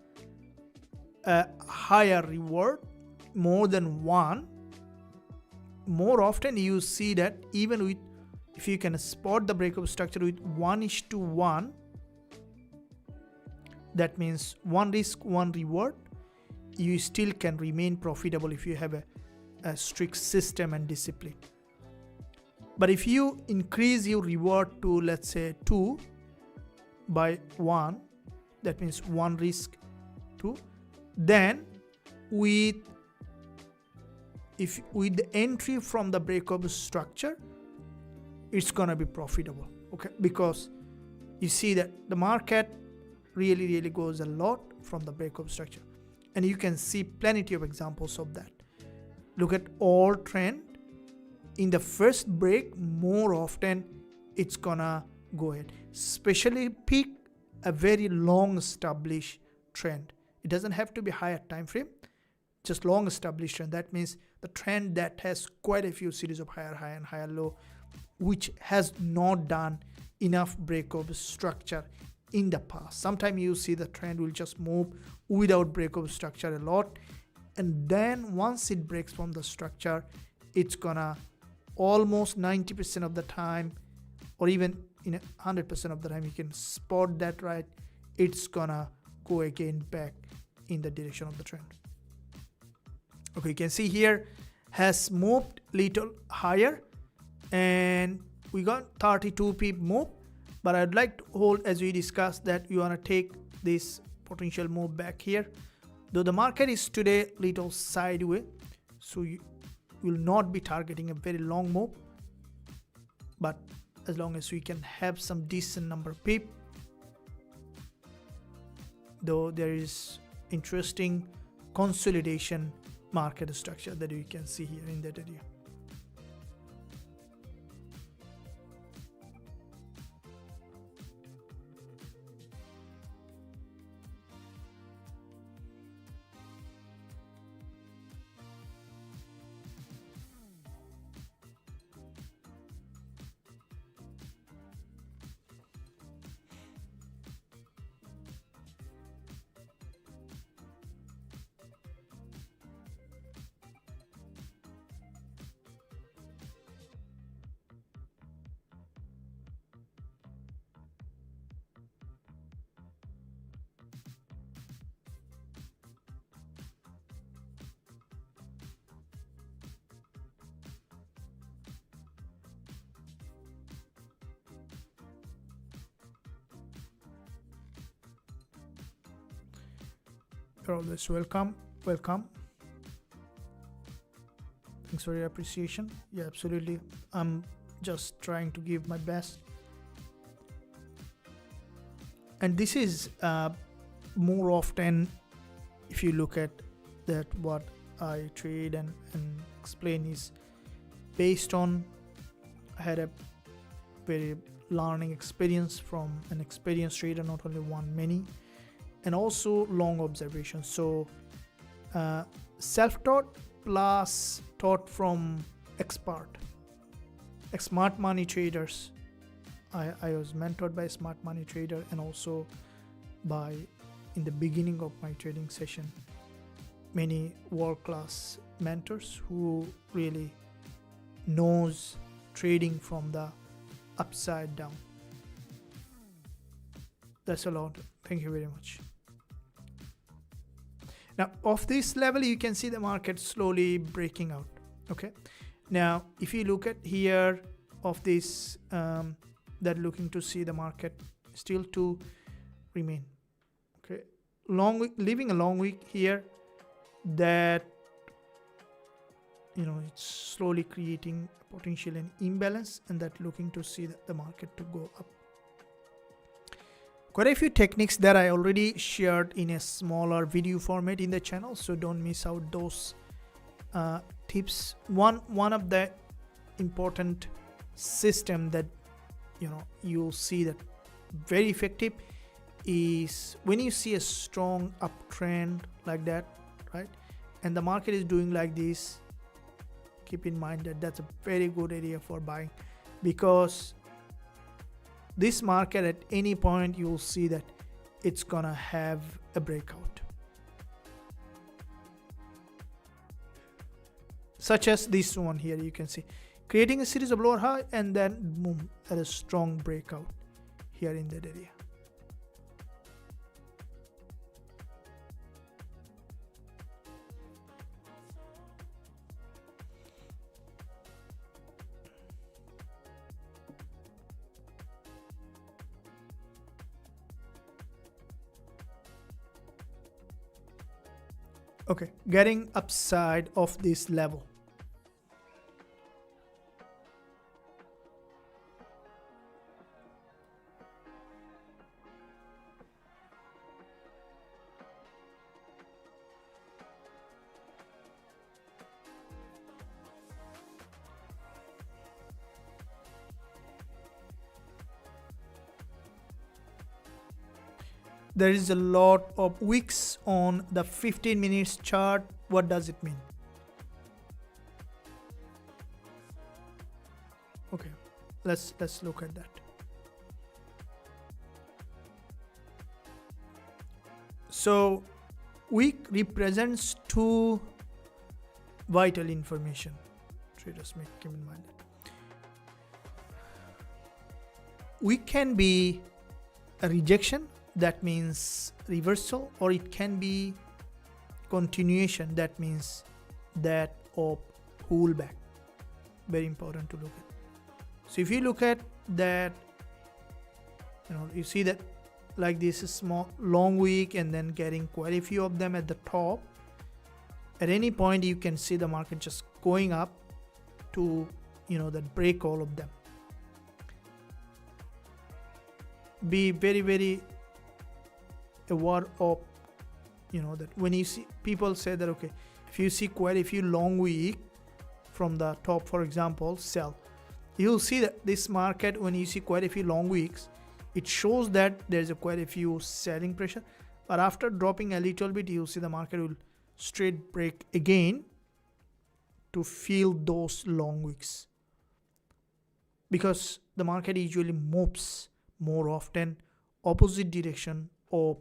a higher reward, more than one, more often you see that even with, if you can spot the breakup structure with 1:1, that means one risk, one reward, you still can remain profitable if you have a strict system and discipline. But if you increase your reward to, let's say, 2 by 1, that means one risk 2, then with the entry from the breakup structure, it's gonna be profitable. Okay, because you see that the market really goes a lot from the breakup structure, and you can see plenty of examples of that. Look at all trend. In the first break, more often it's gonna go ahead, especially pick a very long established trend. It doesn't have to be higher time frame, just long established trend. That means the trend that has quite a few series of higher high and higher low, which has not done enough breakup structure in the past. Sometimes you see the trend will just move without breakup structure a lot, and then once it breaks from the structure, it's gonna almost 90% of the time, or even in 100% of the time, you can spot that right, it's gonna go again back in the direction of the trend. Okay, you can see here has moved little higher, and we got 32 pip move, but I'd like to hold, as we discussed, that you want to take this potential move back here. Though the market is today little sideways, so you will not be targeting a very long move, but as long as we can have some decent number of pip, though there is interesting consolidation market structure that you can see here in that area. You're always welcome. Thanks for your appreciation. Yeah, absolutely. I'm just trying to give my best. And this is more often, if you look at that, what I trade and explain is based on, I had a very learning experience from an experienced trader, not only one, many, and also long observation. So self-taught plus taught from expert, smart money traders. I was mentored by a smart money trader, and also by, in the beginning of my trading session, many world-class mentors who really knows trading from the upside down. That's a lot. Thank you very much. Now, off this level, you can see the market slowly breaking out. Okay. Now, if you look at here of this, that looking to see the market still to remain. Okay. Long week, leaving a long week here, that, you know, it's slowly creating potential an imbalance, and that looking to see the market to go up. quite a few techniques that I already shared in a smaller video format in the channel, so don't miss out those tips. One of the important system that you'll see that very effective is when you see a strong uptrend like that, right, and the market is doing like this, keep in mind that that's a very good area for buying, because this market at any point you'll see that it's gonna have a breakout, such as this one here. You can see creating a series of lower high and then boom, at a strong breakout here in that area. Okay, getting upside of this level. There is a lot of wicks on the 15 minutes chart. What does it mean? Okay, let's look at that. So wick represents two vital information. Traders may keep in mind that wick can be a rejection, that means reversal, or it can be continuation, that means that of pullback. Very important to look at. So if you look at that, you see that like this is small long wick and then getting quite a few of them at the top. At any point you can see the market just going up to that break all of them. Be very aware of that when you see people say that, okay, if you see quite a few long wick from the top, for example, sell, you'll see that this market, when you see quite a few long wicks, it shows that there's quite a few selling pressure, but after dropping a little bit you'll see the market will straight break again to fill those long wicks, because the market usually moves more often opposite direction of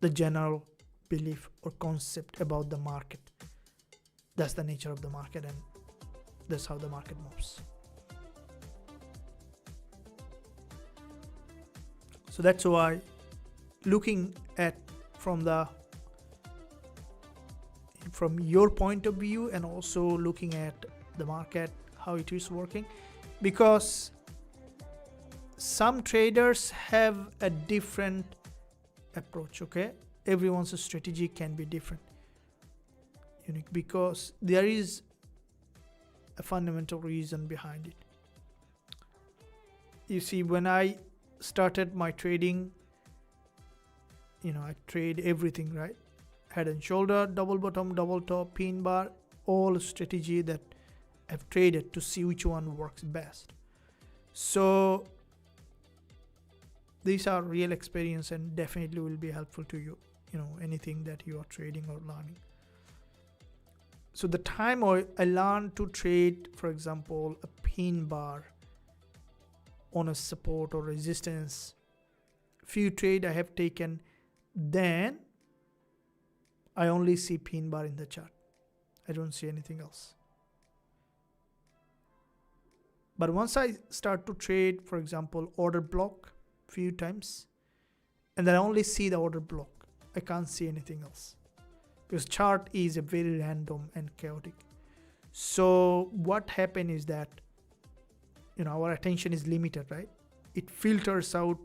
the general belief or concept about the market. That's the nature of the market, and that's how the market moves. So that's why looking at from your point of view, and also looking at the market, how it is working, because some traders have a different approach. Okay, everyone's strategy can be different, unique, because there is a fundamental reason behind it. You see, when I started my trading, I trade everything, right? Head and shoulder, double bottom, double top, pin bar, all strategy that I've traded to see which one works best. So these are real experience and definitely will be helpful to you, anything that you are trading or learning. So the time I learned to trade, for example, a pin bar on a support or resistance, few trade I have taken, then I only see pin bar in the chart. I don't see anything else. But once I start to trade, for example, order block few times, and then I only see the order block, I can't see anything else, because chart is a very random and chaotic. So what happened is that our attention is limited, right? It filters out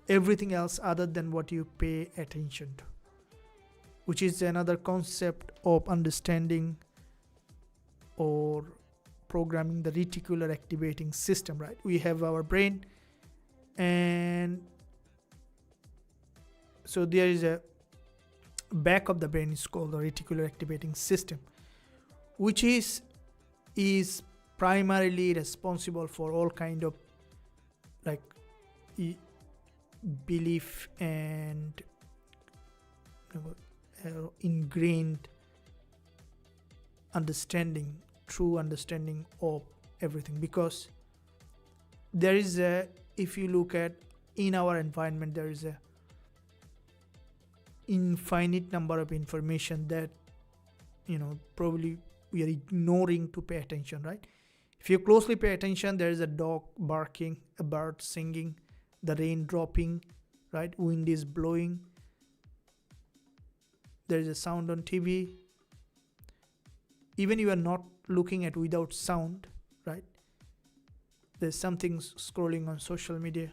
everything else other than what you pay attention to, which is another concept of understanding or programming the reticular activating system, right? We have our brain, And so there is a back of the brain is called the reticular activating system, which is primarily responsible for all kind of like belief and ingrained understanding, true understanding of everything. Because there is a, if you look at in our environment, there is a infinite number of information that probably we are ignoring to pay attention, right? If you closely pay attention, there is a dog barking, a bird singing, the rain dropping, right? Wind is blowing, there is a sound on TV. Even you are not looking at without sound, right? There's something scrolling on social media,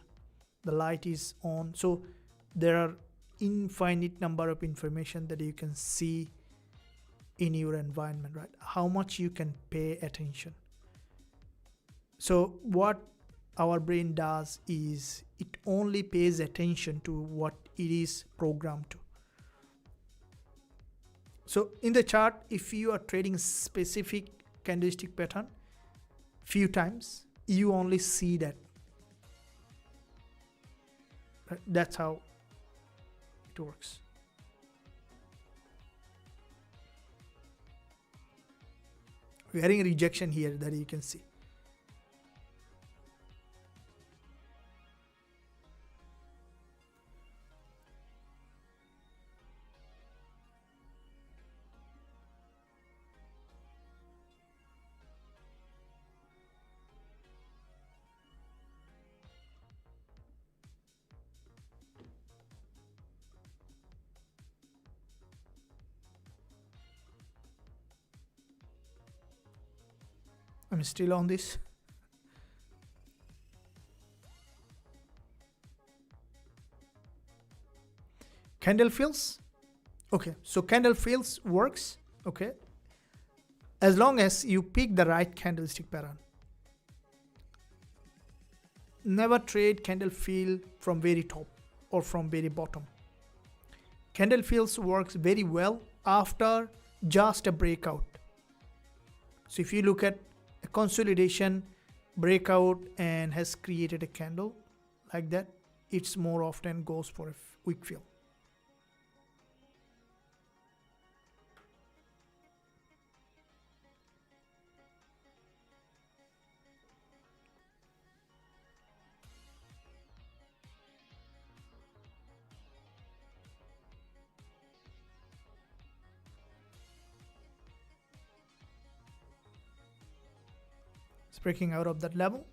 the light is on. So there are infinite number of information that you can see in your environment, right? How much you can pay attention. So what our brain does is it only pays attention to what it is programmed to. So in the chart, if you are trading specific candlestick pattern few times, you only see that. Right? That's how it works. We're having a rejection here that you can see. I'm still on this. Candle fills. Okay, so candle fills works. Okay, as long as you pick the right candlestick pattern. Never trade candle fill from very top or from very bottom. Candle fills works very well after just a breakout. So if you look at a consolidation, breakout, and has created a candle like that, it's more often goes for a wick fill. It's breaking out of that level.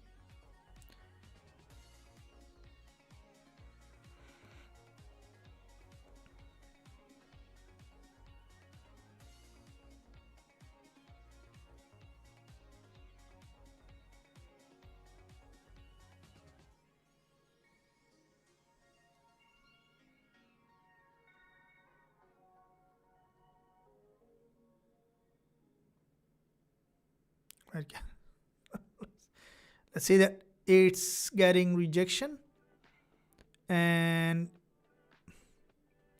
Okay. Let's see that it's getting rejection, and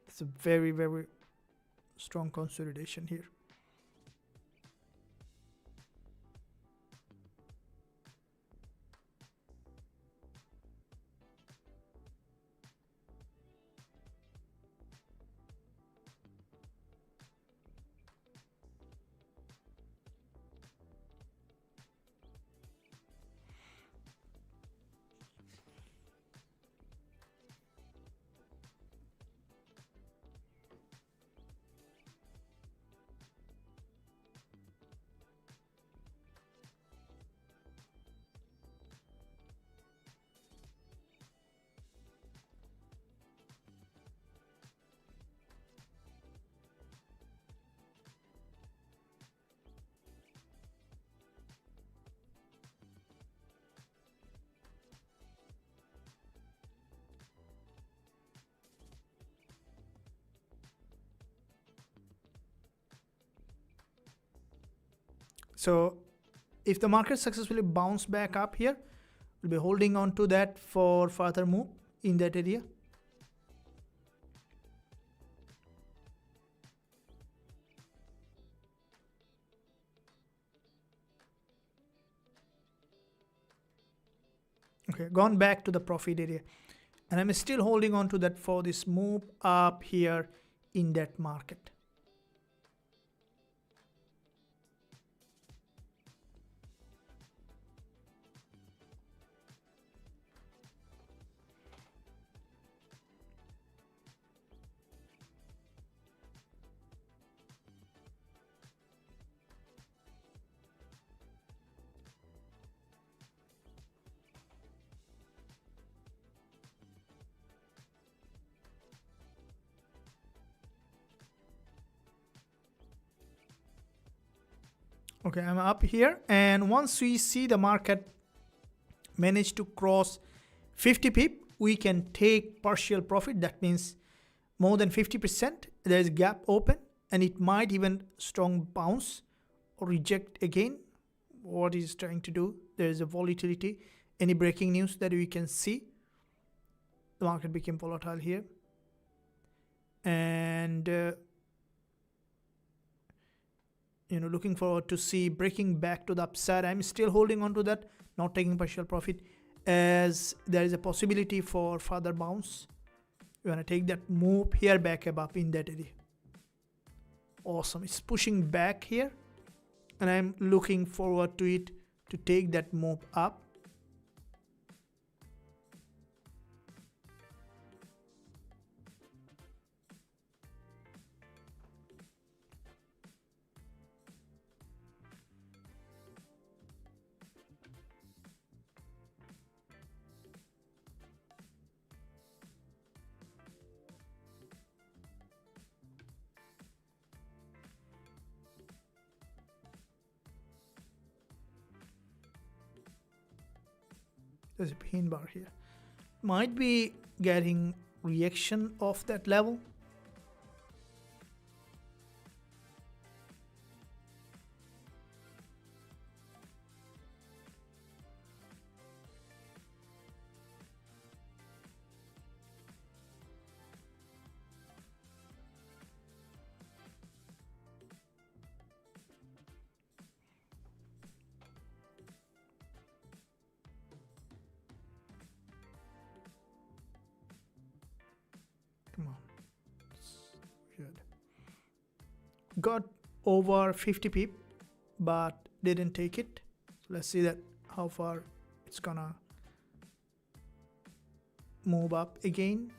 it's a very, very strong consolidation here. So if the market successfully bounce back up here, We'll be holding on to that for further move in that area. Okay, gone back to the profit area, and I'm still holding on to that for this move up here in that market. Okay, I'm up here, and once we see the market manage to cross 50 pip, we can take partial profit. That means more than 50%. There is a gap open, and it might even strong bounce or reject again. What is trying to do? There is a volatility. Any breaking news that we can see? The market became volatile here, and looking forward to see breaking back to the upside. I'm still holding on to that, not taking partial profit, as there is a possibility for further bounce. You want to take that move here back above in that area. Awesome, it's pushing back here, and I'm looking forward to it to take that move up. There's a pin bar here. Might be getting reaction of that level. Come on. Good. Got over 50 pip, but didn't take it. Let's see that how far it's gonna move up again.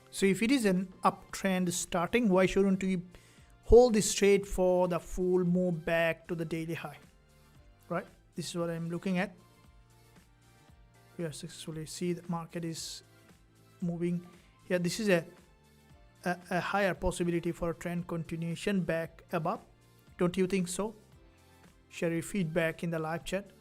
So if it is an uptrend starting, why shouldn't we hold this trade for the full move back to the daily high? Right? This is what I'm looking at. We are successfully see the market is moving here. This is a higher possibility for a trend continuation back above. Don't you think so? Share your feedback in the live chat.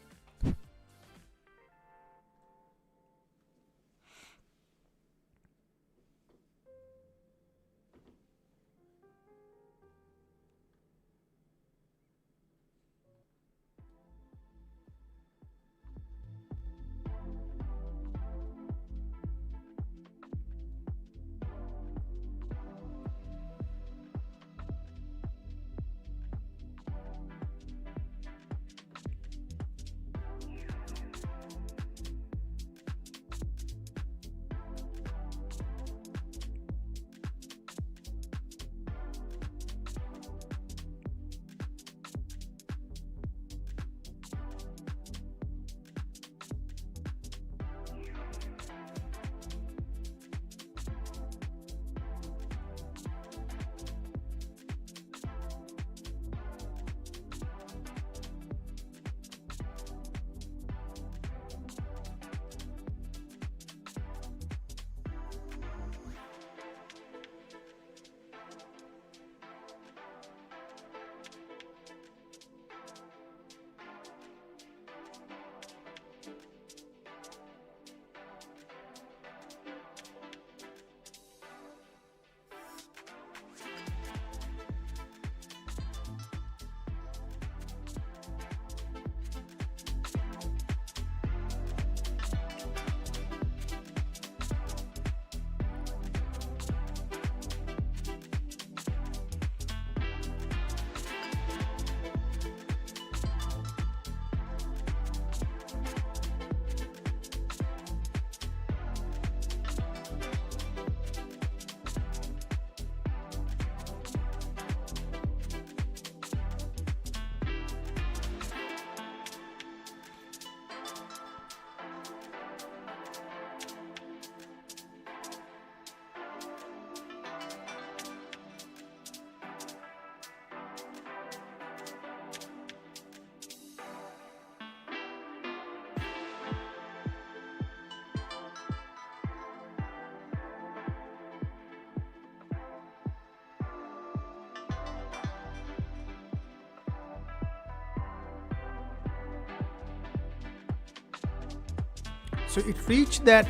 So it reached that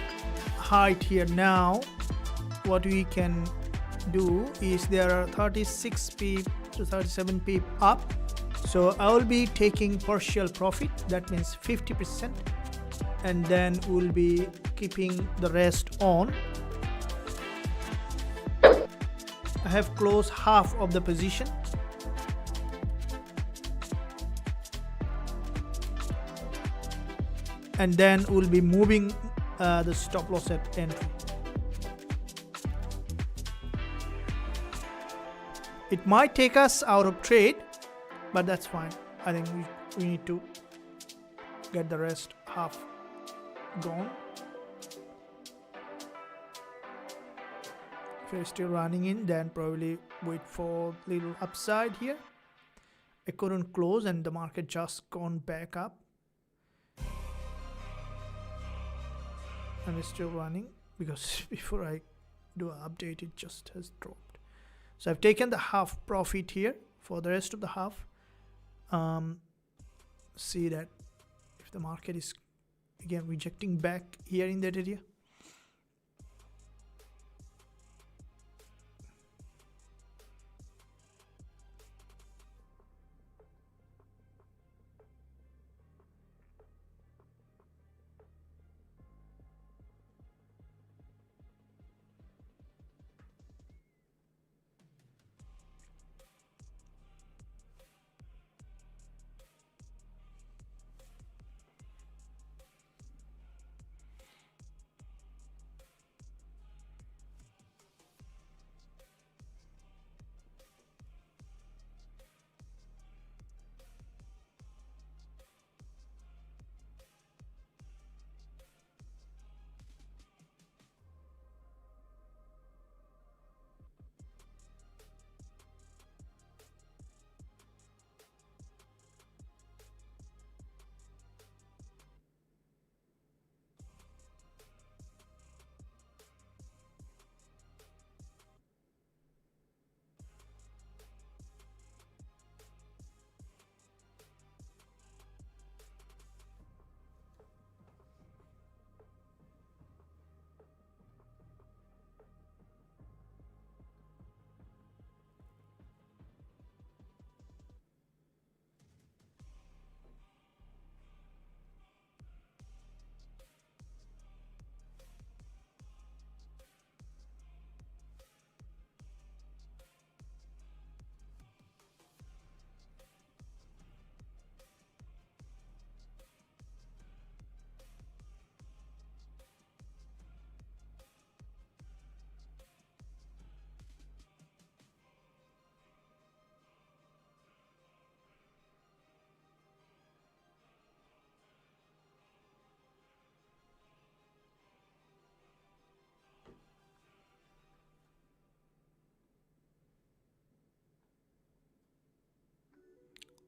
height here. Now what we can do is there are 36 pip to 37 pip up, so I will be taking partial profit, that means 50%, and then we'll be keeping the rest on. I have closed half of the position. And then we'll be moving the stop loss at entry. It might take us out of trade, but that's fine. I think we need to get the rest half gone. If you're still running in, then probably wait for little upside here. I couldn't close and the market just gone back up. And it's still running because before I do an update, it just has dropped. So I've taken the half profit here for the rest of the half. See that if the market is again rejecting back here in that area.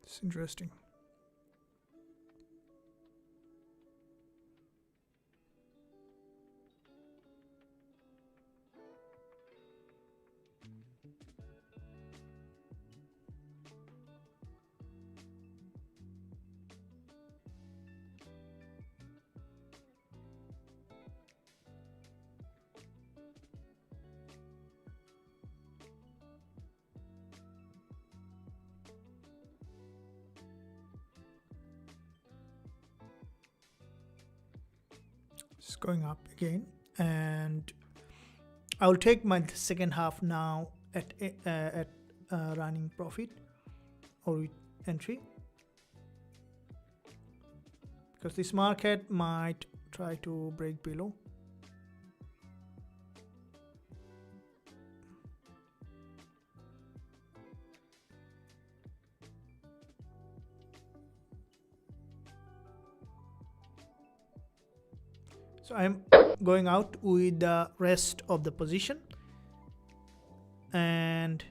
It's interesting. It's going up again, and I'll take my second half now at running profit or entry, because this market might try to break below. So I'm going out with the rest of the position, and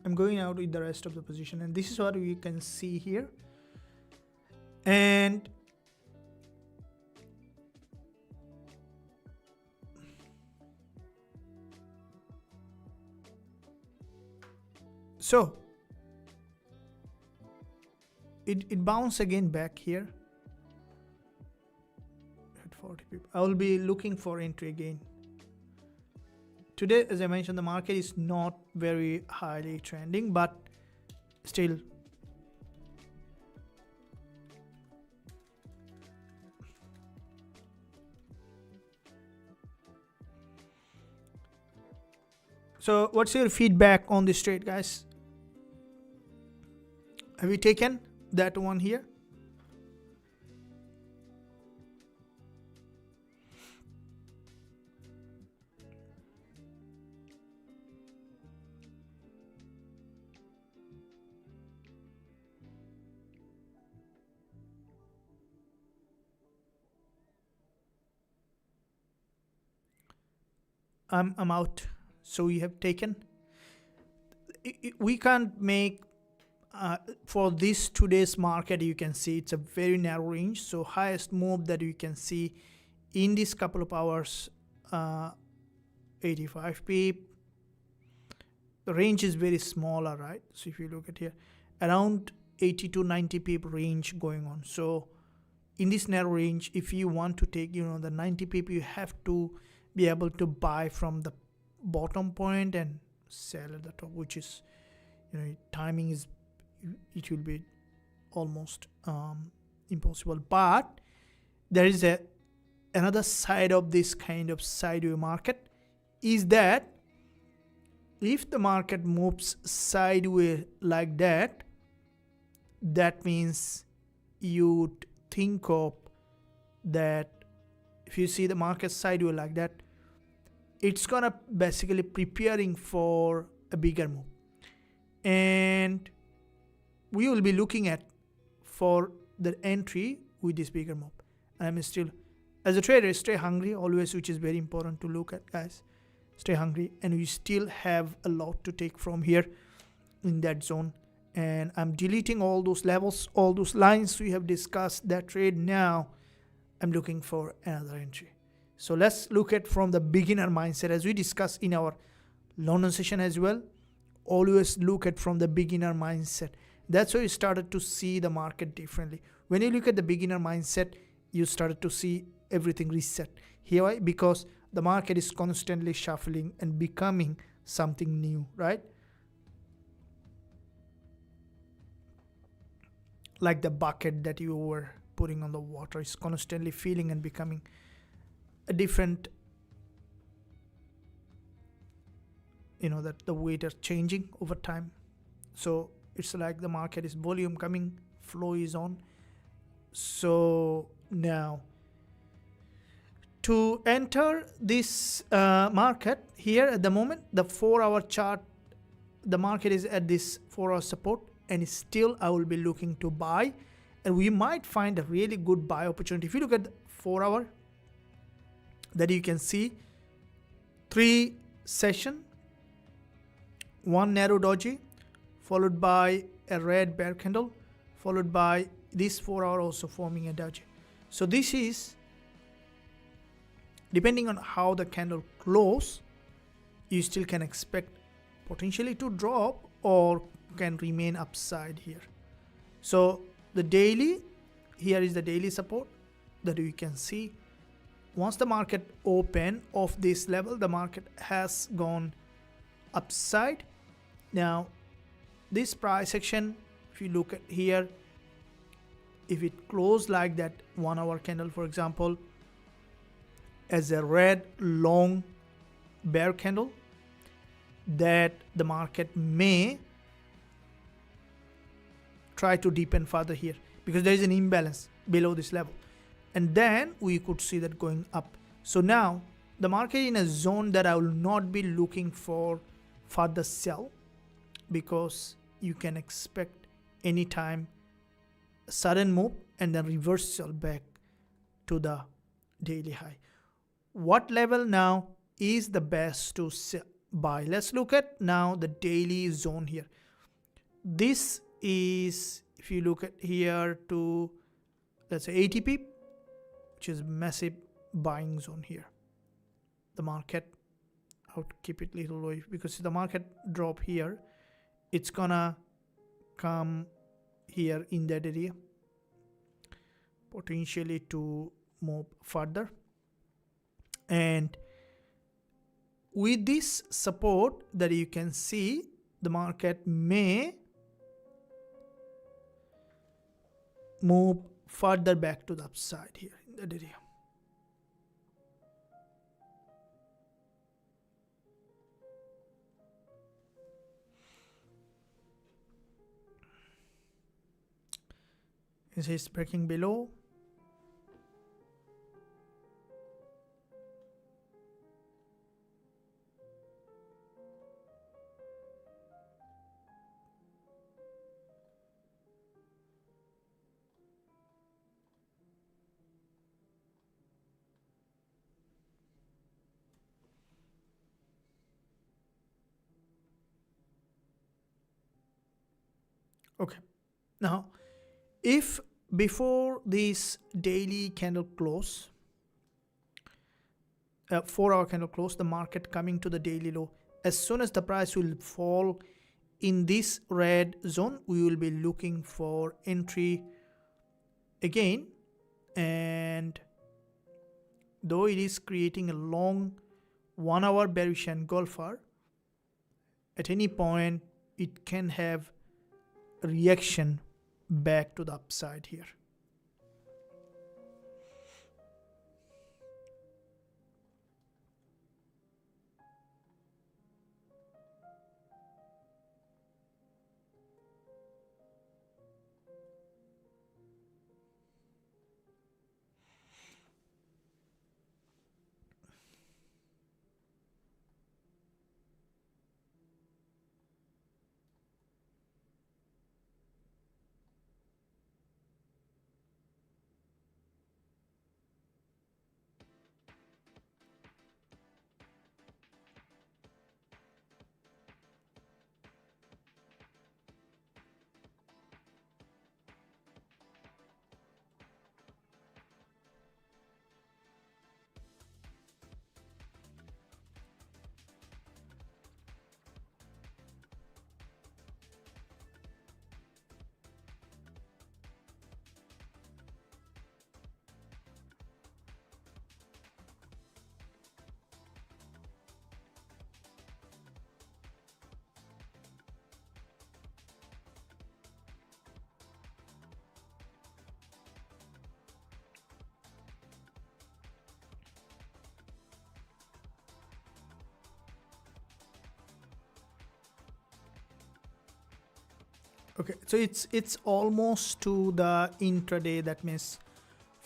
I'm going out with the rest of the position, and this is what we can see here. And So it bounced again back here at 40 people. I will be looking for entry again. Today, as I mentioned, the market is not very highly trending, but still so what's your feedback on this trade, guys? Have you taken that one here? I'm out. So you have taken. We can't make for this today's market. You can see it's a very narrow range. So highest move that you can see in this couple of hours, 85 pip. The range is very smaller, right? So if you look at here, around 80 to 90 pip range going on. So in this narrow range, if you want to take, the 90 pip, you have to be able to buy from the bottom point and sell at the top, which is, timing is, it will be almost impossible. But there is another side of this kind of sideways market, is that if the market moves sideways like that, that means you'd think of that. If you see the market sideways like that, it's gonna basically preparing for a bigger move, and we will be looking at for the entry with this bigger move. I'm still, as a trader, stay hungry always, which is very important to look at, guys. Stay hungry, and we still have a lot to take from here in that zone. And I'm deleting all those levels, all those lines we have discussed that trade. Now I'm looking for another entry. So let's look at from the beginner mindset, as we discussed in our London session as well. Always look at from the beginner mindset. That's why you started to see the market differently. When you look at the beginner mindset, you started to see everything reset. Here, why? Because the market is constantly shuffling and becoming something new, right? Like the bucket that you were putting on the water is constantly filling and becoming a different, that the weight are changing over time. So it's like the market is volume coming, flow is on. So now to enter this market here at the moment, the 4-hour chart, the market is at this 4-hour support, and still I will be looking to buy, and we might find a really good buy opportunity. If you look at the 4-hour, that you can see 3 session, 1 narrow doji, followed by a red bear candle, followed by this 4-hour also forming a doji. So this is, depending on how the candle close, you still can expect potentially to drop or can remain upside here. So the daily, here is the daily support that you can see. Once the market open off this level, the market has gone upside. Now this price action, if you look at here, if it closed like that 1-hour candle, for example, as a red long bear candle, that the market may try to deepen further here because there is an imbalance below this level, and then we could see that going up. So now the market in a zone that I will not be looking for further sell, because you can expect anytime a sudden move and then reversal back to the daily high. What level now is the best to buy? Let's look at now the daily zone here. This is, if you look at here to, let's say 80 pip, which is massive buying zone here. The market, I would keep it little low because the market drop here it's gonna come here in that area, potentially to move further. And with this support that you can see, the market may move further back to the upside here in that area. This is breaking below. Okay, now if before this daily candle close, 4-hour candle close, the market coming to the daily low, as soon as the price will fall in this red zone, we will be looking for entry again. And though it is creating a long 1-hour bearish engulfer, at any point it can have a reaction back to the upside here. Okay, so it's almost to the intraday, that means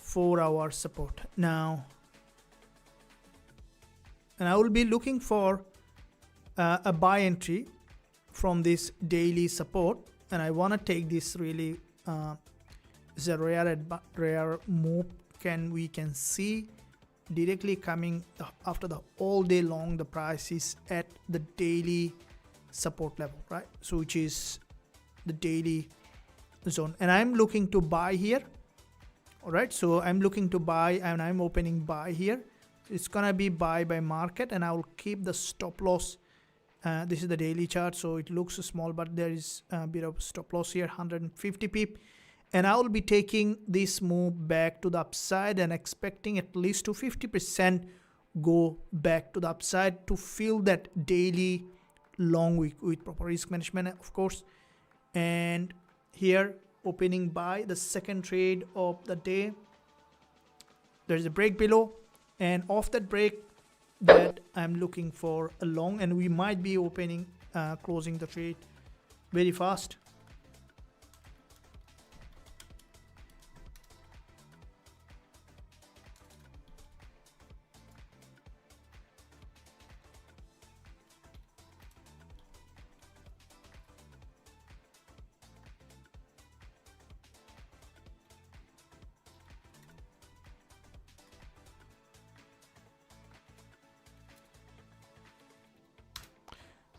4-hour support now, and I will be looking for a buy entry from this daily support, and I want to take this really is a rare move. We can see directly coming after the all day long, the price is at the daily support level, right? So which is the daily zone, and I'm looking to buy here. All right, so I'm looking to buy and I'm opening buy here. It's gonna be buy by market, and I will keep the stop loss. This is the daily chart, so it looks small, but there is a bit of stop loss here, 150 pip, and I will be taking this move back to the upside and expecting at least to 50% go back to the upside to fill that daily long with proper risk management, of course. And here opening buy, the second trade of the day, there's a break below, and off that break that I'm looking for a long, and we might be opening closing the trade very fast.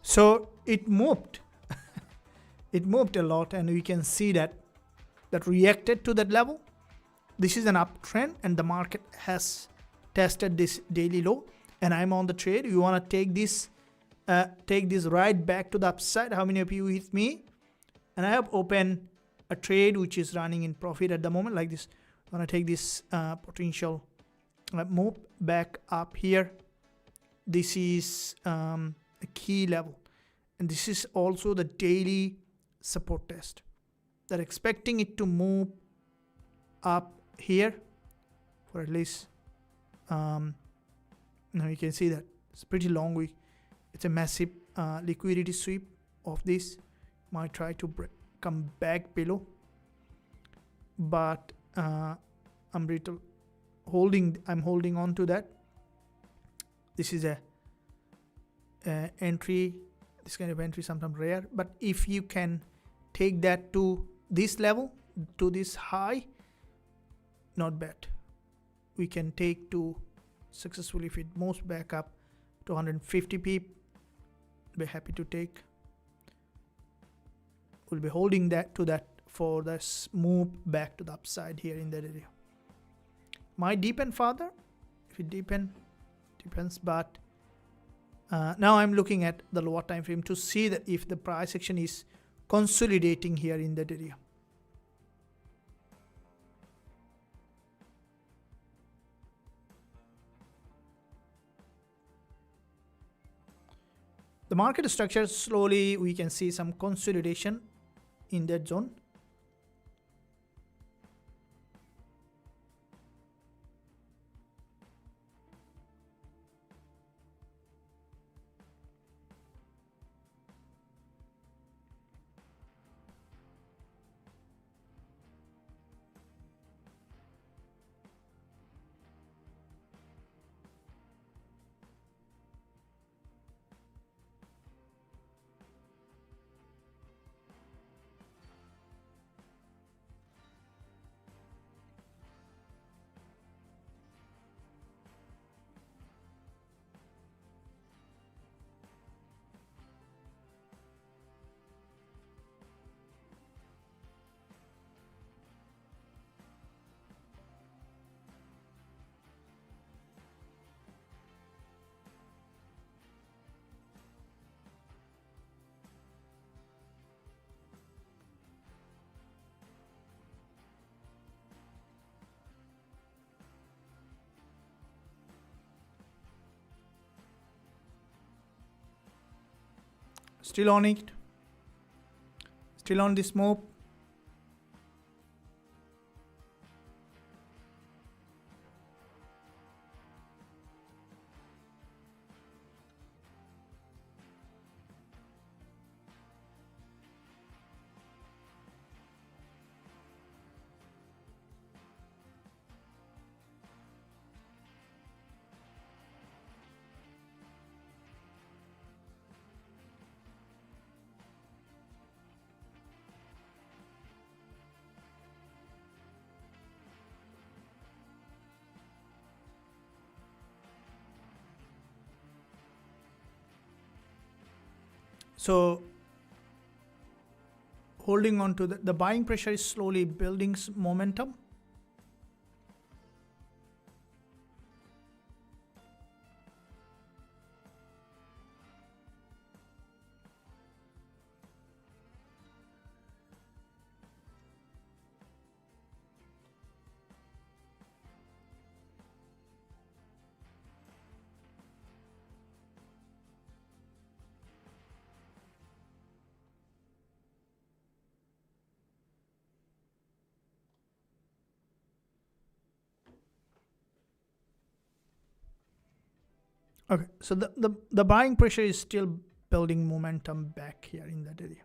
So it moved it moved a lot, and we can see that reacted to that level. This is an uptrend, and the market has tested this daily low, and I'm on the trade. You want to take this take this right back to the upside. How many of you with me? And I have opened a trade which is running in profit at the moment like this. I'm gonna take this potential move back up here. This is a key level, and this is also the daily support test. They're expecting it to move up here for at least now you can see that it's pretty long week. It's a massive liquidity sweep of this. Might try to come back below, but I'm holding on to that. This is a entry. This kind of entry sometimes rare, but if you can take that to this level, to this high, not bad. We can take to successfully if it moves back up to 150 pip. Be happy to take. We'll be holding that to that for this move back to the upside here in that area. Might deepen further. If it depends, but now I'm looking at the lower time frame to see that if the price action is consolidating here in that area. The market structure slowly we can see some consolidation in that zone. Still on it. Still on this move. So holding on to the buying pressure is slowly building momentum. Okay, so the buying pressure is still building momentum back here in that area.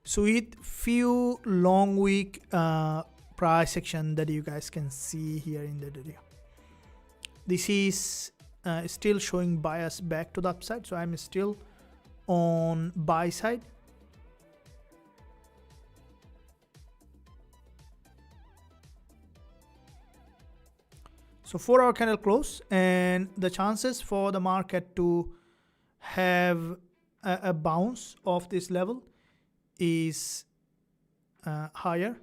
So with few long week price action that you guys can see here in the video, this is still showing bias back to the upside, so I'm still on buy side. So 4-hour candle close, and the chances for the market to have a bounce of this level is higher.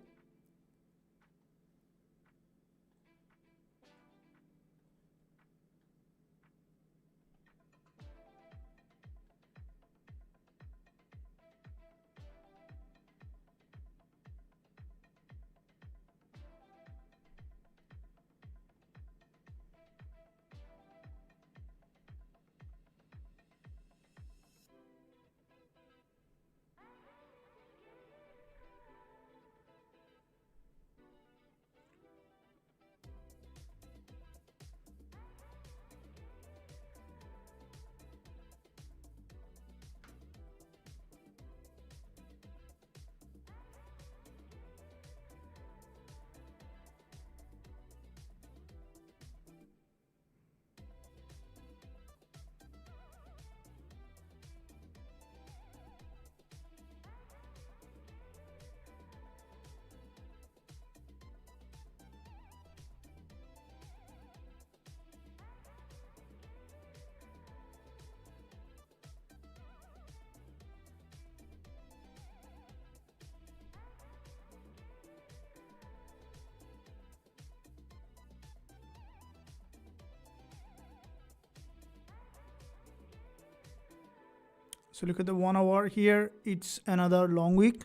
So look at the 1 hour here, it's another long week,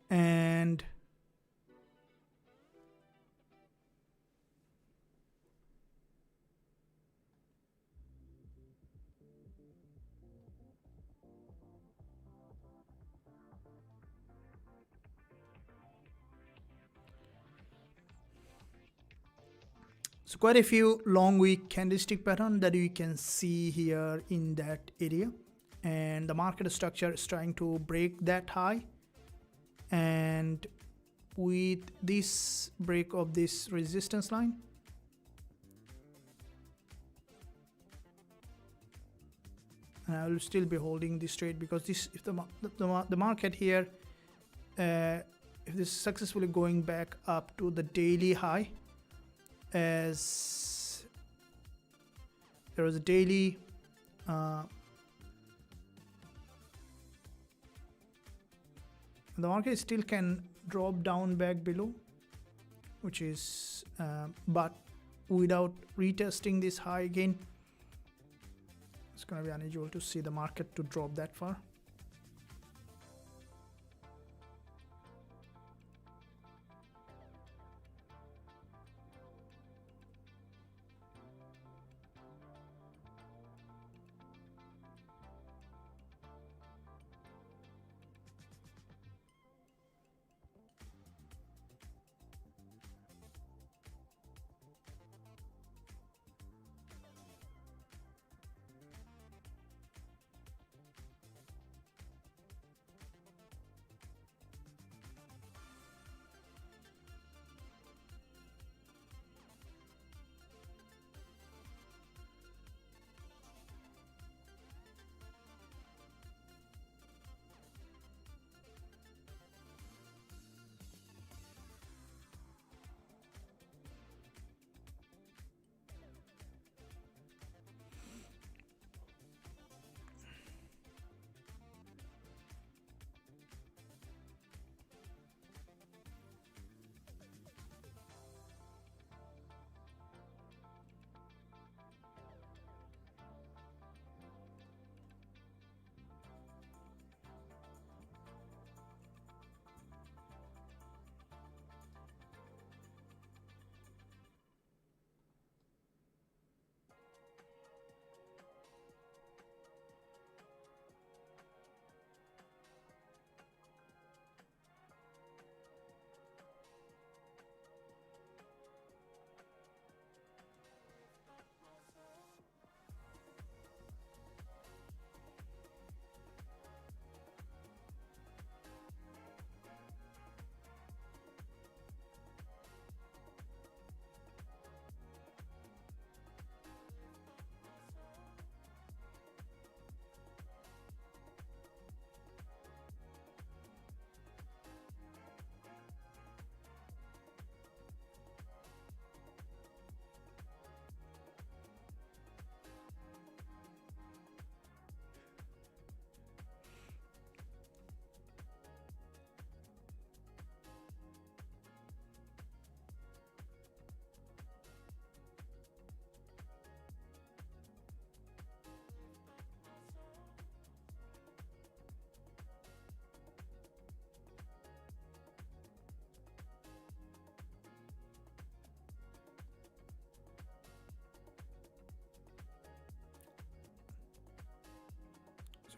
and so quite a few long week candlestick pattern that you can see here in that area, and the market structure is trying to break that high, and with this break of this resistance line, and I will still be holding this trade, because this, if the market here, if this is successfully going back up to the daily high, as there was a daily the market still can drop down back below, which is but without retesting this high again, it's going to be unusual to see the market to drop that far.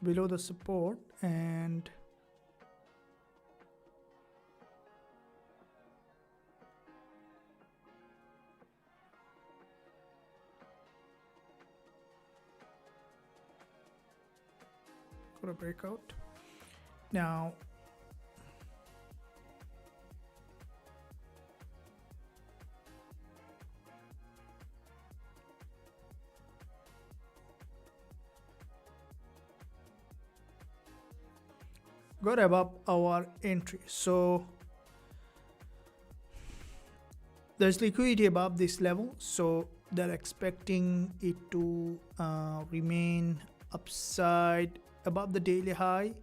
below the support and got a breakout. Now got above our entry, so there's liquidity above this level, so they're expecting it to remain upside above the daily high.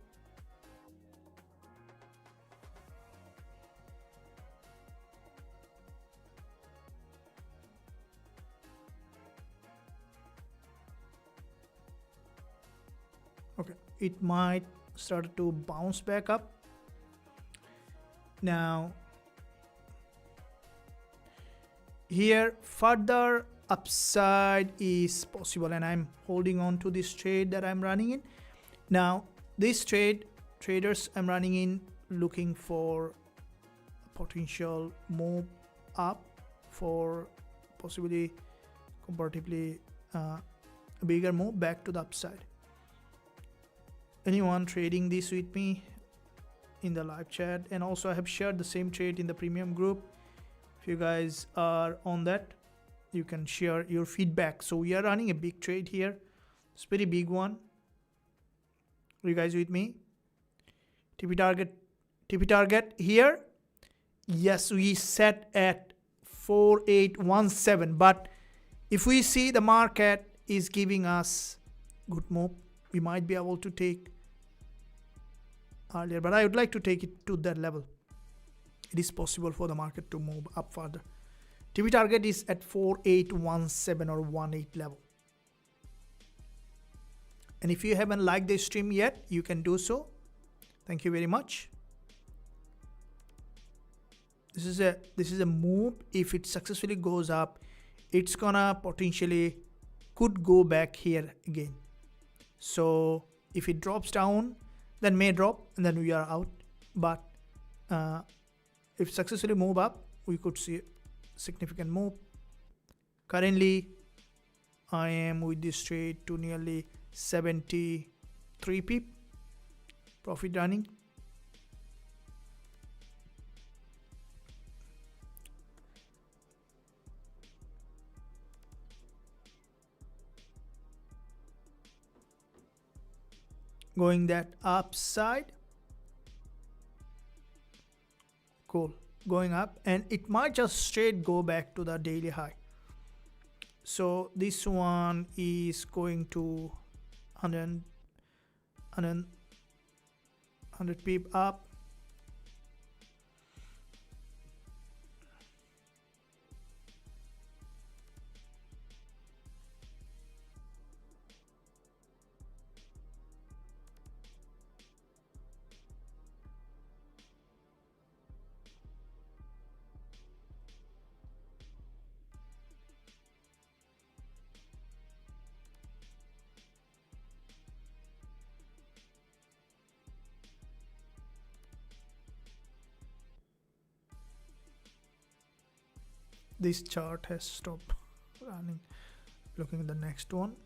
Okay, it might start to bounce back up. Now here further upside is possible, and I'm holding on to this trade that I'm running in. Now this traders I'm running in looking for potential move up for possibly comparatively a bigger move back to the upside. Anyone trading this with me in the live chat, and also I have shared the same trade in the premium group. If you guys are on that, you can share your feedback. So we are running a big trade here. It's a pretty big one. Are you guys with me? TP target here. Yes, we set at 4817, but if we see the market is giving us good move, we might be able to take earlier, but I would like to take it to that level. It is possible for the market to move up further. TP target is at 4817 or 18 level. And if you haven't liked the stream yet, you can do so. Thank you very much. This is a move. If it successfully goes up, it's gonna potentially could go back here again. So if it drops down, then may drop and then we are out. But if successfully move up, we could see significant move. Currently I am with this trade to nearly 73 pip profit running. Going that upside. Cool. Going up, and it might just straight go back to the daily high. So this one is going to 100 pip up. This chart has stopped running. Looking at the next one.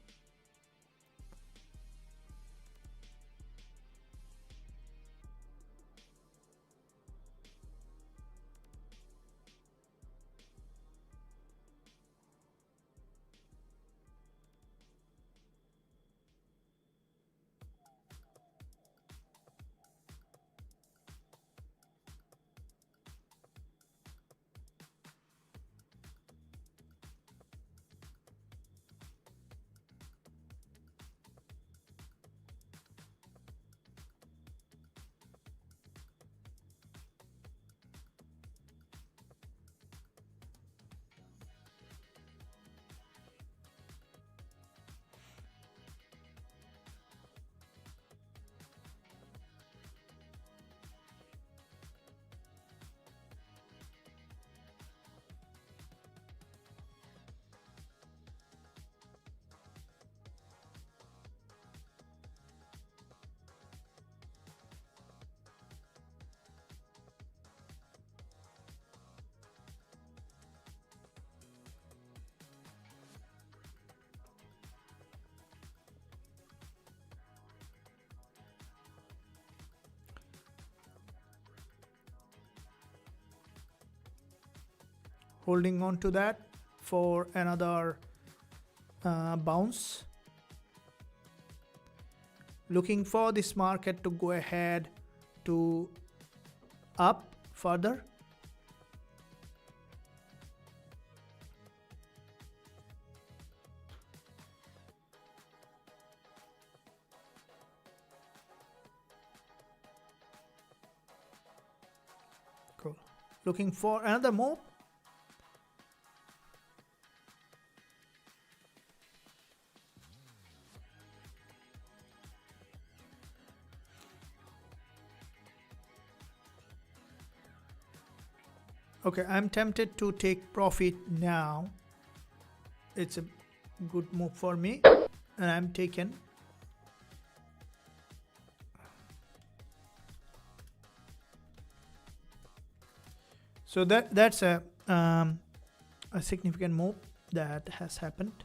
holding on to that for another bounce. Looking for this market to go ahead to up further. Cool. Looking for another move. Okay, I'm tempted to take profit now. It's a good move for me, and I'm taken. So that's a significant move that has happened.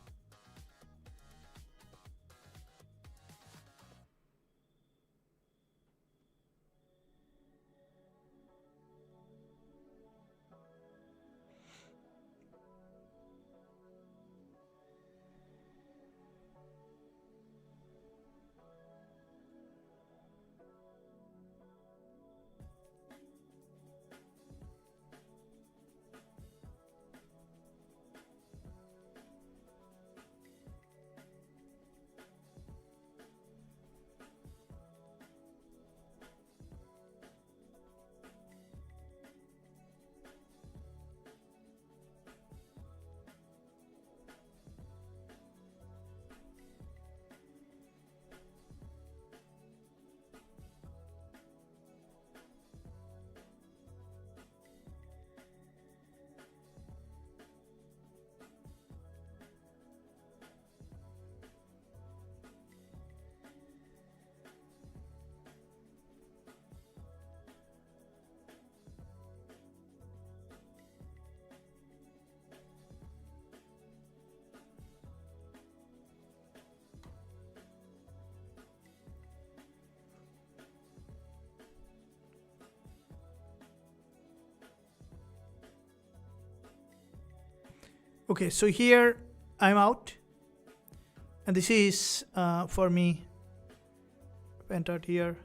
Okay, so here I'm out, and this is for me. Entered here.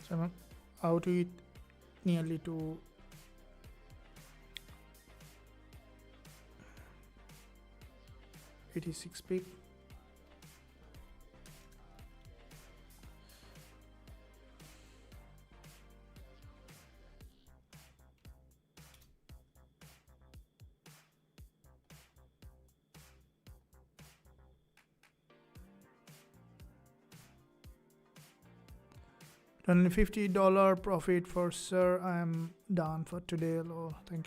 So I'm out to it nearly to 86 pip. $150 profit for sir. I'm done for today. Lol. Thank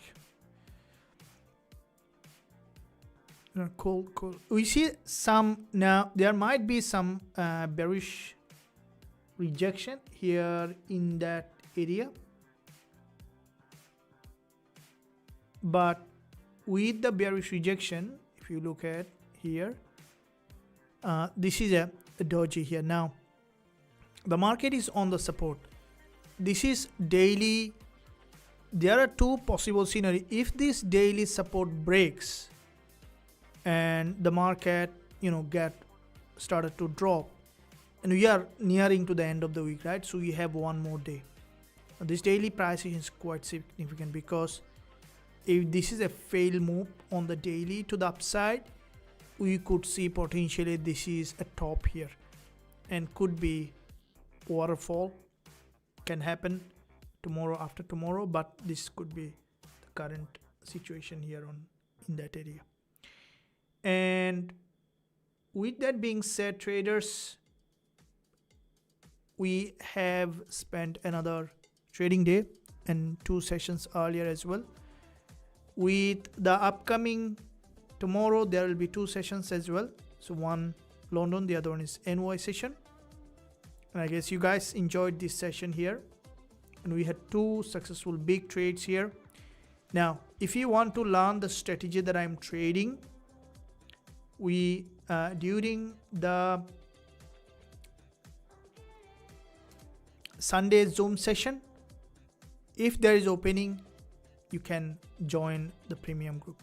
you. Cool. We see some now. There might be some bearish rejection here in that area. but with the bearish rejection, if you look at here, this is a doji here. Now the market is on the support. This is daily. There are two possible scenarios. If this daily support breaks and the market, get started to drop, and we are nearing to the end of the week, right? So we have one more day. Now, this daily price is quite significant, because if this is a fail move on the daily to the upside, we could see potentially this is a top here, and could be waterfall, can happen tomorrow, after tomorrow, but this could be the current situation here in that area. And with that being said, traders, we have spent another trading day and 2 sessions earlier as well. With the upcoming tomorrow, there will be 2 sessions as well. So one London, the other one is NY session. And I guess you guys enjoyed this session here, and we had 2 successful big trades here. Now, if you want to learn the strategy that I'm trading, we during the Sunday Zoom session, if there is opening, you can join the premium group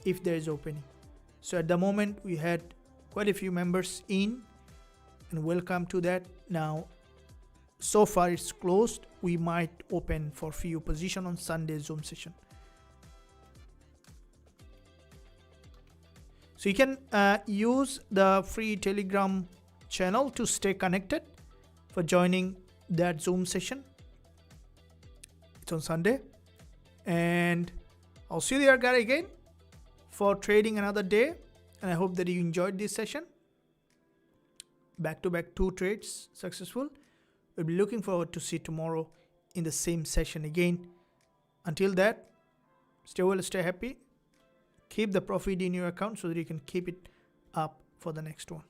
if there is opening. So at the moment we had quite a few members in, and welcome to that. Now so far it's closed. We might open for few position on Sunday Zoom session. So you can use the free Telegram channel to stay connected for joining that Zoom session. It's on Sunday, and I'll see you there guys again for trading another day. And I hope that you enjoyed this session. Back-to-back 2 trades successful. We'll be looking forward to see tomorrow in the same session again. Until that, stay well, stay happy. Keep the profit in your account so that you can keep it up for the next one.